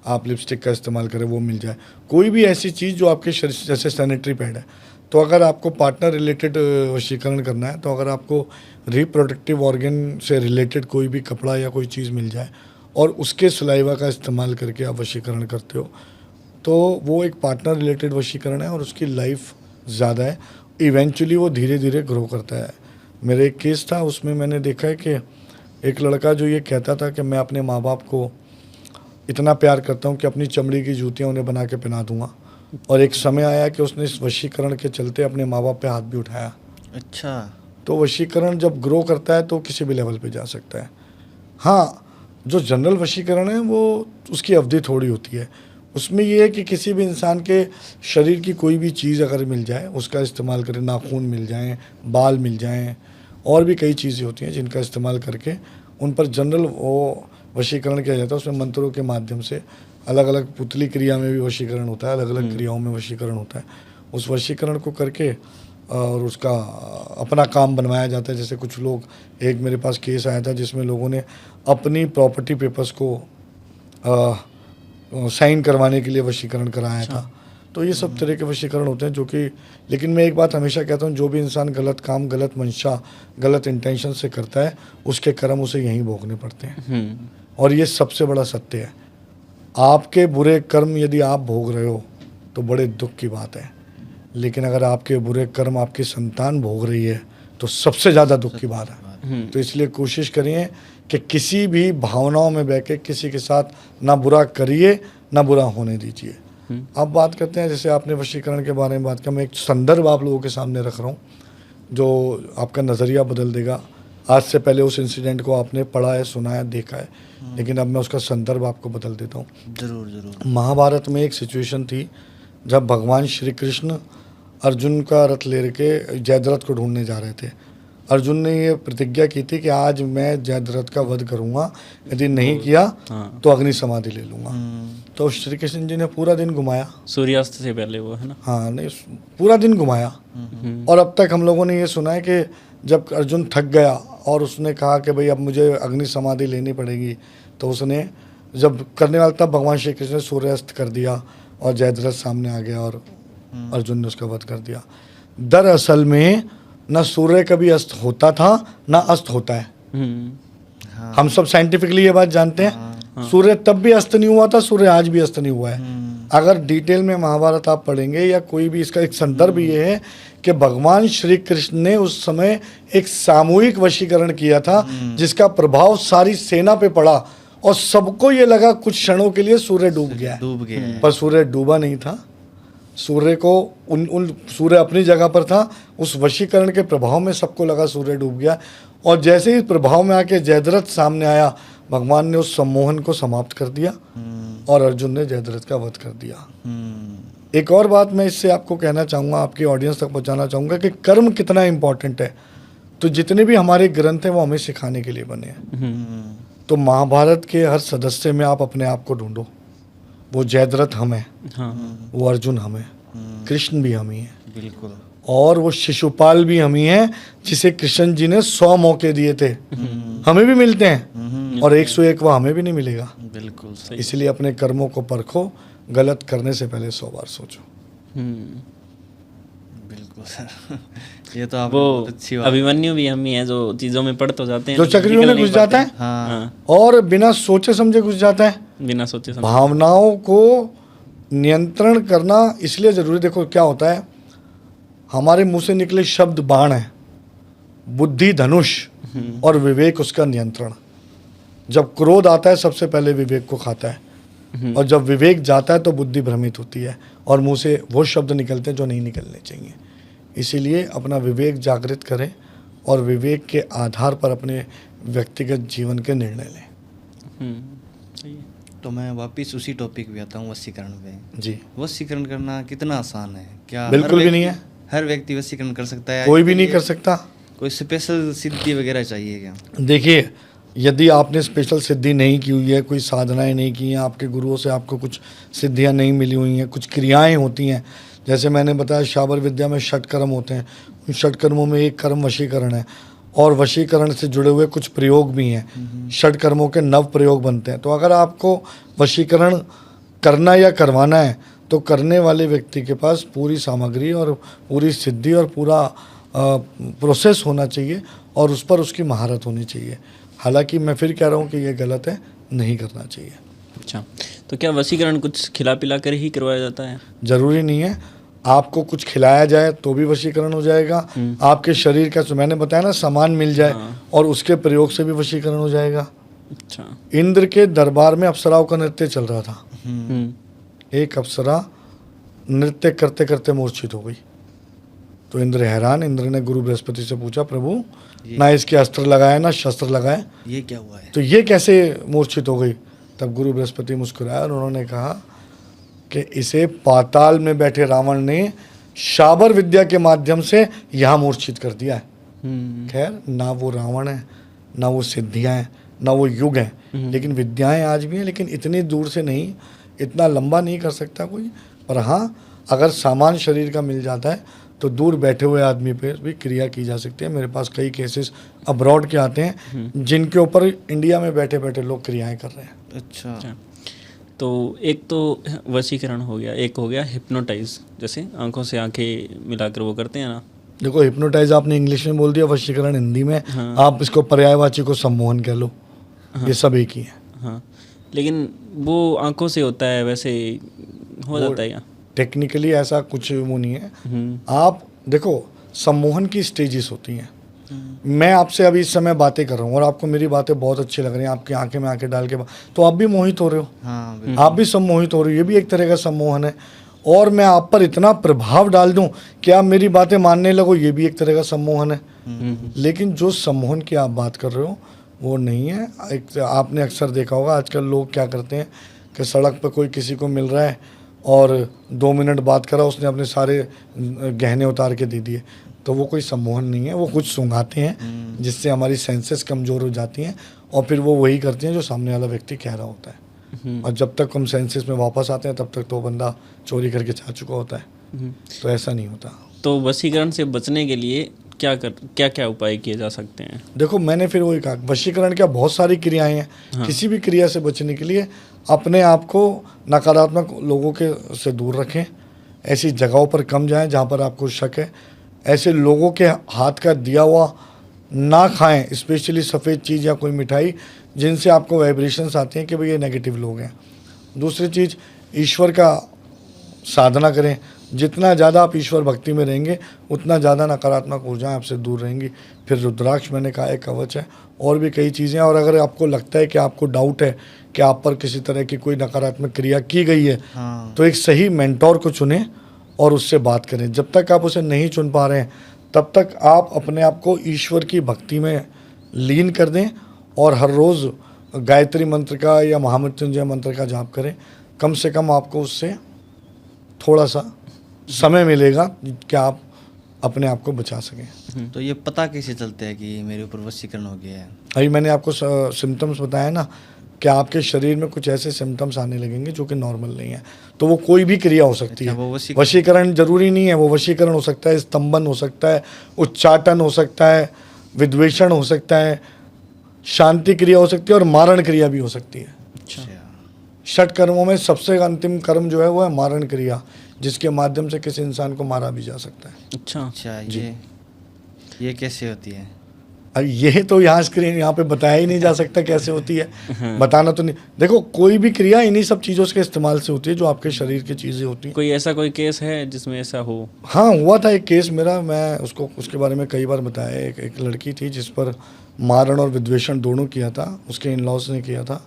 आप लिपस्टिक का इस्तेमाल करें वो मिल जाए, कोई भी ऐसी चीज़ जो आपके शरीर जैसे सैनिटरी पैड है। तो अगर आपको पार्टनर रिलेटेड वशीकरण करना है, तो अगर आपको रिप्रोडक्टिव ऑर्गन से रिलेटेड कोई भी कपड़ा या कोई चीज़ मिल जाए और उसके सलाइवा का इस्तेमाल करके आप वशीकरण करते हो, तो वो एक पार्टनर रिलेटेड वशीकरण है और उसकी लाइफ ज़्यादा है। इवेंचुअली वो धीरे धीरे ग्रो करता है। मेरे एक केस था, उसमें मैंने देखा है कि एक लड़का जो ये कहता था कि मैं अपने माँ बाप को इतना प्यार करता हूँ कि अपनी चमड़ी की जूतियाँ उन्हें बना के पहना दूंगा, और एक समय आया कि उसने इस वशीकरण के चलते अपने माँ बाप पे हाथ भी उठाया। अच्छा, तो वशीकरण जब ग्रो करता है तो किसी भी लेवल पे जा सकता है। हाँ, जो जनरल वशीकरण है वो उसकी अवधि थोड़ी होती है। उसमें ये है कि किसी भी इंसान के शरीर की कोई भी चीज़ अगर मिल जाए उसका इस्तेमाल करें, नाखून मिल जाएं, बाल मिल जाएं, और भी कई चीज़ें होती हैं जिनका इस्तेमाल करके उन पर जनरल वो वशीकरण किया जाता है। उसमें मंत्रों के माध्यम से अलग अलग पुतली क्रिया में भी वशीकरण होता है, अलग अलग क्रियाओं में वशीकरण होता है। उस वशीकरण को करके और उसका अपना काम बनवाया जाता है। जैसे कुछ लोग, एक मेरे पास केस आया था जिसमें लोगों ने अपनी प्रॉपर्टी पेपर्स को साइन करवाने के लिए वशीकरण कराया था। तो ये सब तरह के वशीकरण होते हैं जो कि, लेकिन मैं एक बात हमेशा कहता हूँ, जो भी इंसान गलत काम, गलत मंशा, गलत इंटेंशन से करता है उसके कर्म उसे यहीं भोगने पड़ते हैं। और ये सबसे बड़ा सत्य है। आपके बुरे कर्म यदि आप भोग रहे हो तो बड़े दुख की बात है, लेकिन अगर आपके बुरे कर्म आपकी संतान भोग रही है तो सबसे ज़्यादा दुख की बात है। तो इसलिए कोशिश करिए कि किसी भी भावनाओं में बह के किसी के साथ ना बुरा करिए ना बुरा होने दीजिए। अब बात करते हैं, जैसे आपने वशीकरण के बारे में बात किया, मैं एक संदर्भ आप लोगों के सामने रख रहा हूँ जो आपका नज़रिया बदल देगा। आज से पहले उस इंसिडेंट को आपने पढ़ा है, सुना है, देखा है, लेकिन अब मैं उसका संदर्भ आपको बदल देता हूँ। जरूर जरूर। महाभारत में एक सिचुएशन थी जब भगवान श्री कृष्ण अर्जुन का रथ लेके जयद्रथ को ढूंढने जा रहे थे। अर्जुन ने ये प्रतिज्ञा की थी कि आज मैं जयद्रथ का वध करूंगा, यदि नहीं किया तो अग्नि समाधि ले लूंगा। तो श्री कृष्ण जी ने पूरा दिन घुमाया, सूर्यास्त से पहले वो है ना। हाँ नहीं, पूरा दिन घुमाया। और अब तक हम लोगों ने ये सुना है कि जब अर्जुन थक गया और उसने कहा कि भाई अब मुझे अग्नि समाधि लेनी पड़ेगी, तो उसने जब करने वाला था भगवान श्री कृष्ण ने सूर्यास्त कर दिया और जयद्रथ सामने आ गया और अर्जुन ने उसका वध कर दिया। दरअसल में न सूर्य कभी अस्त होता था न अस्त होता है। हम सब साइंटिफिकली ये बात जानते हैं। सूर्य तब भी अस्त नहीं हुआ था, सूर्य आज भी अस्त नहीं हुआ है। अगर डिटेल में महाभारत आप पढ़ेंगे या कोई भी, इसका एक संदर्भ ये है कि भगवान श्री कृष्ण ने उस समय एक सामूहिक वशीकरण किया था जिसका प्रभाव सारी सेना पे पड़ा और सबको ये लगा कुछ क्षणों के लिए सूर्य डूब गया है, पर सूर्य डूबा नहीं था। सूर्य को सूर्य अपनी जगह पर था, उस वशीकरण के प्रभाव में सबको लगा सूर्य डूब गया। और जैसे ही प्रभाव में आके जयद्रथ सामने आया, भगवान ने उस सम्मोहन को समाप्त कर दिया और अर्जुन ने जयद्रथ का वध कर दिया। एक और बात मैं इससे आपको कहना चाहूँगा, आपकी ऑडियंस तक पहुँचाना चाहूँगा कि कर्म कितना इम्पोर्टेंट है। तो जितने भी हमारे ग्रंथ हैं वो हमें सिखाने के लिए बने हैं। तो महाभारत के हर सदस्य में आप अपने आप को ढूंढो। वो जयद्रथ हम है, वो अर्जुन हम है, कृष्ण भी हम ही है, बिल्कुल। और वो शिशुपाल भी हम ही है जिसे कृष्ण जी ने 100 मौके दिए थे, हमें भी मिलते हैं और 101 वो हमें भी नहीं मिलेगा। बिल्कुल सही। इसलिए अपने कर्मों को परखो, गलत करने से पहले 100 बार सोचो। बिल्कुल सर। ये तो आप वो बहुत अच्छी बात। अभिमन्यु भी हम ही है जो चीजों में पढ़ तो जाते हैं, जो चक्रियों में घुस जाता है और बिना सोचे समझे घुस जाता है। बिना सोचे समझे। भावनाओं को नियंत्रण करना इसलिए जरूरी। देखो क्या होता है, हमारे मुंह से निकले शब्द बाण है, बुद्धि धनुष और विवेक उसका नियंत्रण। जब क्रोध आता है सबसे पहले विवेक को खाता है और जब विवेक जाता है तो बुद्धि भ्रमित होती है और मुंह से वो शब्द निकलते हैं जो नहीं निकलने चाहिए। इसीलिए अपना विवेक जागृत करें और विवेक के आधार पर अपने व्यक्तिगत जीवन के निर्णय लें। सही है। तो मैं वापस उसी टॉपिक पे आता हूँ, वशीकरण पे। जी, वशीकरण करना कितना आसान है? क्या बिल्कुल भी नहीं है। हर व्यक्ति वशीकरण कर सकता है? कोई भी नहीं कर सकता। कोई स्पेशल सिद्धि वगैरह चाहिए क्या? देखिए, यदि आपने स्पेशल सिद्धि नहीं की हुई है, कोई साधनाएं नहीं की हैं, आपके गुरुओं से आपको कुछ सिद्धियां नहीं मिली हुई हैं, कुछ क्रियाएं होती हैं, जैसे मैंने बताया शाबर विद्या में 6 कर्म होते हैं। उन 6 कर्मों में एक कर्म वशीकरण है और वशीकरण से जुड़े हुए कुछ प्रयोग भी हैं। 6 कर्मों के 9 प्रयोग बनते हैं। तो अगर आपको वशीकरण करना या करवाना है तो करने वाले व्यक्ति के पास पूरी सामग्री और पूरी सिद्धि और पूरा प्रोसेस होना चाहिए और उस पर उसकी महारत होनी चाहिए। हालांकि मैं फिर कह रहा हूँ कि ये गलत है, नहीं करना चाहिए। अच्छा, तो क्या वशीकरण कुछ खिला पिला कर ही करवाया जाता है? ज़रूरी नहीं है। आपको कुछ खिलाया जाए तो भी वशीकरण हो जाएगा। आपके शरीर का, जो मैंने बताया ना, सामान मिल जाए और उसके प्रयोग से भी वशीकरण हो जाएगा। अच्छा। इंद्र के दरबार में अप्सराओं का नृत्य चल रहा था। एक अप्सरा नृत्य करते करते मूर्छित हो गई। तो इंद्र हैरान। इंद्र ने गुरु बृहस्पति से पूछा, प्रभु ना इसके अस्त्र लगाए ना शस्त्र लगाए, ये क्या हुआ है? तो ये कैसे मूर्छित हो गई? तब गुरु बृहस्पति मुस्कुराया और उन्होंने कहा कि इसे पाताल में बैठे रावण ने शाबर विद्या के माध्यम से यहाँ मूर्छित कर दिया है। खैर, ना वो रावण है, ना वो सिद्धियाँ हैं, ना वो युग हैं, लेकिन विद्याएं आज भी हैं, लेकिन इतनी दूर से नहीं, इतना लंबा नहीं कर सकता कोई। पर हाँ, अगर सामान शरीर का मिल जाता है तो दूर बैठे हुए आदमी पे भी क्रिया की जा सकती है। मेरे पास कई केसेस अब्रॉड के आते हैं जिनके ऊपर इंडिया में बैठे बैठे लोग क्रियाएं कर रहे हैं। अच्छा। तो एक तो वशीकरण हो गया, एक हो गया हिप्नोटाइज, जैसे आंखों से आंखें मिलाकर वो करते हैं ना। देखो, हिप्नोटाइज आपने इंग्लिश में बोल दिया, वशीकरण हिंदी में। आप इसको पर्यायवाची को सम्मोहन कह लो। ये सब एक ही है। हाँ, लेकिन वो आंखों से होता है, वैसे हो जाता है क्या? टेक्निकली ऐसा कुछ वो नहीं है। आप देखो, सम्मोहन की स्टेजेस होती हैं। मैं आपसे अभी इस समय बातें कर रहा हूँ और आपको मेरी बातें बहुत अच्छी लग रही हैं, आपकी आंखें में आंखें डाल के, तो आप भी मोहित हो रहे हो। हाँ, आप भी सम्मोहित हो रहे हो। ये भी एक तरह का सम्मोहन है। और मैं आप पर इतना प्रभाव डाल दूं कि आप मेरी बातें मानने लगो, ये भी एक तरह का सम्मोहन है। लेकिन जो सम्मोहन की आप बात कर रहे हो वो नहीं है। एक आपने अक्सर देखा होगा आजकल लोग क्या करते हैं कि सड़क पर कोई किसी को मिल रहा है और 2 मिनट बात करा, उसने अपने सारे गहने उतार के दे दिए, तो वो कोई सम्मोहन नहीं है, वो कुछ सूंघाते हैं जिससे हमारी सेंसेस कमज़ोर हो जाती हैं और फिर वो वही करते हैं जो सामने वाला व्यक्ति कह रहा होता है। और जब तक हम सेंसेस में वापस आते हैं तब तक तो बंदा चोरी करके जा चुका होता है। तो ऐसा नहीं होता। तो वशीकरण से बचने के लिए क्या क्या उपाय किए जा सकते हैं? देखो, मैंने फिर वही कहा, वशीकरण क्या बहुत सारी क्रियाएं हैं। हाँ। किसी भी क्रिया से बचने के लिए अपने आप को नकारात्मक लोगों के से दूर रखें, ऐसी जगहों पर कम जाएं जहां पर आपको शक है, ऐसे लोगों के हाथ का दिया हुआ ना खाएं, स्पेशली सफ़ेद चीज़ या कोई मिठाई जिनसे आपको वाइब्रेशंस आते हैं कि भाई ये नेगेटिव लोग हैं। दूसरी चीज़, ईश्वर का साधना करें। जितना ज़्यादा आप ईश्वर भक्ति में रहेंगे उतना ज़्यादा नकारात्मक ऊर्जाएं आपसे दूर रहेंगी। फिर रुद्राक्ष मैंने कहा एक कवच है, और भी कई चीज़ें। और अगर आपको लगता है कि आपको डाउट है कि आप पर किसी तरह की कोई नकारात्मक क्रिया की गई है, तो एक सही मेंटोर को चुनें और उससे बात करें। जब तक आप उसे नहीं चुन पा रहे हैं तब तक आप अपने आप को ईश्वर की भक्ति में लीन कर दें और हर रोज़ गायत्री मंत्र का या महामृत्युंजय मंत्र का जाप करें। कम से कम आपको उससे थोड़ा सा समय मिलेगा कि आप अपने आप को बचा सकें। तो ये पता कैसे चलता है कि मेरे ऊपर वशीकरण हो गया है? अभी मैंने आपको सिम्टम्स बताया ना कि आपके शरीर में कुछ ऐसे सिम्टम्स आने लगेंगे जो कि नॉर्मल नहीं है, तो वो कोई भी क्रिया हो सकती है। वो वशीकरण जरूरी नहीं है, वो वशीकरण हो सकता है, स्तंभन हो सकता है, उच्चाटन हो सकता है, विद्वेषण हो सकता है, शांति क्रिया हो सकती है और मारण क्रिया भी हो सकती है। षट कर्मों में सबसे अंतिम कर्म जो है वो है मारण क्रिया, जिसके माध्यम से किसी इंसान को मारा भी जा सकता है। अच्छा, ये कैसे होती है? अब ये तो यहाँ पे बताया ही नहीं जा सकता कैसे होती है। बताना तो नहीं। देखो, कोई भी क्रिया इन्हीं सब चीज़ों के इस्तेमाल से होती है जो आपके शरीर की चीज़ें होती हैं। कोई ऐसा कोई केस है जिसमें ऐसा हो? हाँ, हुआ था एक केस मेरा, मैं उसके बारे में कई बार बताया। एक लड़की थी जिस पर मारण और विद्वेषण दोनों किया था, उसके इन लॉज ने किया था,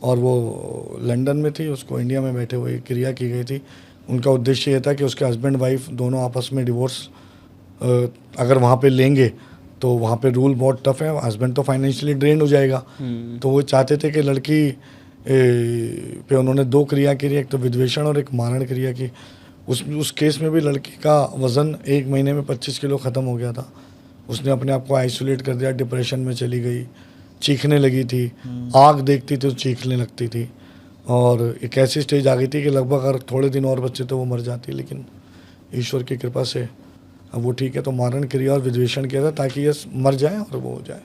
और वो लंदन में थी, उसको इंडिया में बैठे हुए क्रिया की गई थी। उनका उद्देश्य ये था कि उसके हस्बैंड वाइफ दोनों आपस में डिवोर्स अगर वहाँ पे लेंगे तो वहाँ पे रूल बहुत टफ है, हस्बैंड तो फाइनेंशियली ड्रेन हो जाएगा। तो वो चाहते थे कि लड़की पे उन्होंने 2 क्रिया की, एक तो विद्वेषण और एक मारण क्रिया की। उस केस में भी लड़की का वज़न 1 महीने में 25 किलो ख़त्म हो गया था। उसने अपने आप को आइसोलेट कर दिया, डिप्रेशन में चली गई, चीखने लगी थी, आग देखती थी तो चीखने लगती थी, और एक ऐसी स्टेज आ गई थी कि लगभग अगर थोड़े दिन और बचे तो वो मर जाती, लेकिन ईश्वर की कृपा से अब वो ठीक है। तो मारण क्रिया और विद्वेषण किया था ताकि ये मर जाए और वो हो जाए।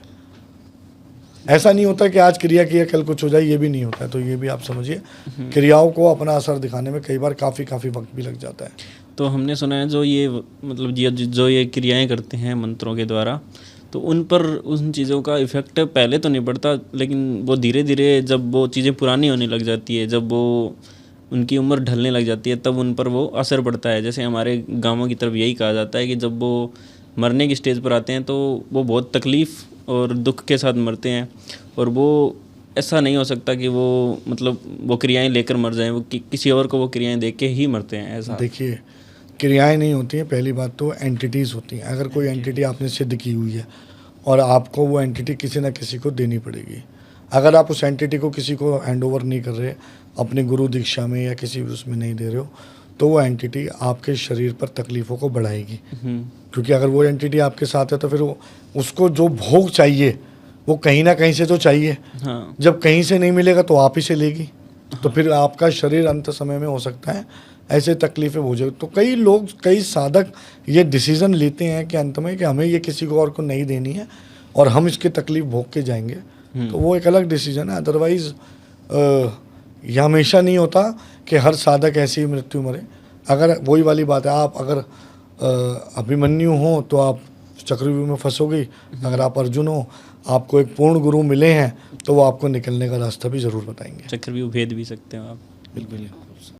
ऐसा नहीं होता कि आज क्रिया किया कल कुछ हो जाए, ये भी नहीं होता है। तो ये भी आप समझिए, क्रियाओं को अपना असर दिखाने में कई बार काफ़ी वक्त भी लग जाता है। तो हमने सुना है जो ये मतलब जो ये क्रियाएं करते हैं मंत्रों के द्वारा, तो उन पर उन चीज़ों का इफ़ेक्ट पहले तो नहीं पड़ता, लेकिन वो धीरे धीरे जब वो चीज़ें पुरानी होने लग जाती है, जब वो उनकी उम्र ढलने लग जाती है, तब उन पर वो असर पड़ता है। जैसे हमारे गांवों की तरफ यही कहा जाता है कि जब वो मरने की स्टेज पर आते हैं तो वो बहुत तकलीफ़ और दुख के साथ मरते हैं, और वो ऐसा नहीं हो सकता कि वो मतलब वो क्रियाएं लेकर मर जाएं, वो किसी और को वो क्रियाएं देख के ही मरते हैं। ऐसा देखिए, क्रियाएं नहीं होती हैं, पहली बात तो एंटिटीज़ होती हैं। अगर कोई एंटिटी आपने सिद्ध की हुई है और आपको वो एंटिटी किसी न किसी को देनी पड़ेगी। अगर आप उस एंटिटी को किसी को हैंड ओवर नहीं कर रहे, अपनी गुरु दीक्षा में या किसी भी उसमें नहीं दे रहे हो, तो वो एंटिटी आपके शरीर पर तकलीफ़ों को बढ़ाएगी। क्योंकि अगर वो एंटिटी आपके साथ है तो फिर उसको जो भोग चाहिए वो कहीं ना कहीं से तो चाहिए। हाँ। जब कहीं से नहीं मिलेगा तो आप ही से लेगी। तो फिर आपका शरीर अंत समय में हो सकता है ऐसे तकलीफ़ें हो जाए। तो कई लोग, कई साधक ये डिसीज़न लेते हैं कि अंत में कि हमें ये किसी को और को नहीं देनी है और हम इसकी तकलीफ़ भोग के जाएंगे, तो वो एक अलग डिसीज़न है। अदरवाइज़ यह हमेशा नहीं होता कि हर साधक ऐसी मृत्यु मरे। अगर वही वाली बात है, आप अगर अभिमन्यु हो तो आप चक्रव्यूह में फंसोगे, अगर आप अर्जुन हो, आपको एक पूर्ण गुरु मिले हैं तो वो आपको निकलने का रास्ता भी ज़रूर बताएंगे। चक्रव्यूह भेद भी सकते हो आप। बिल्कुल।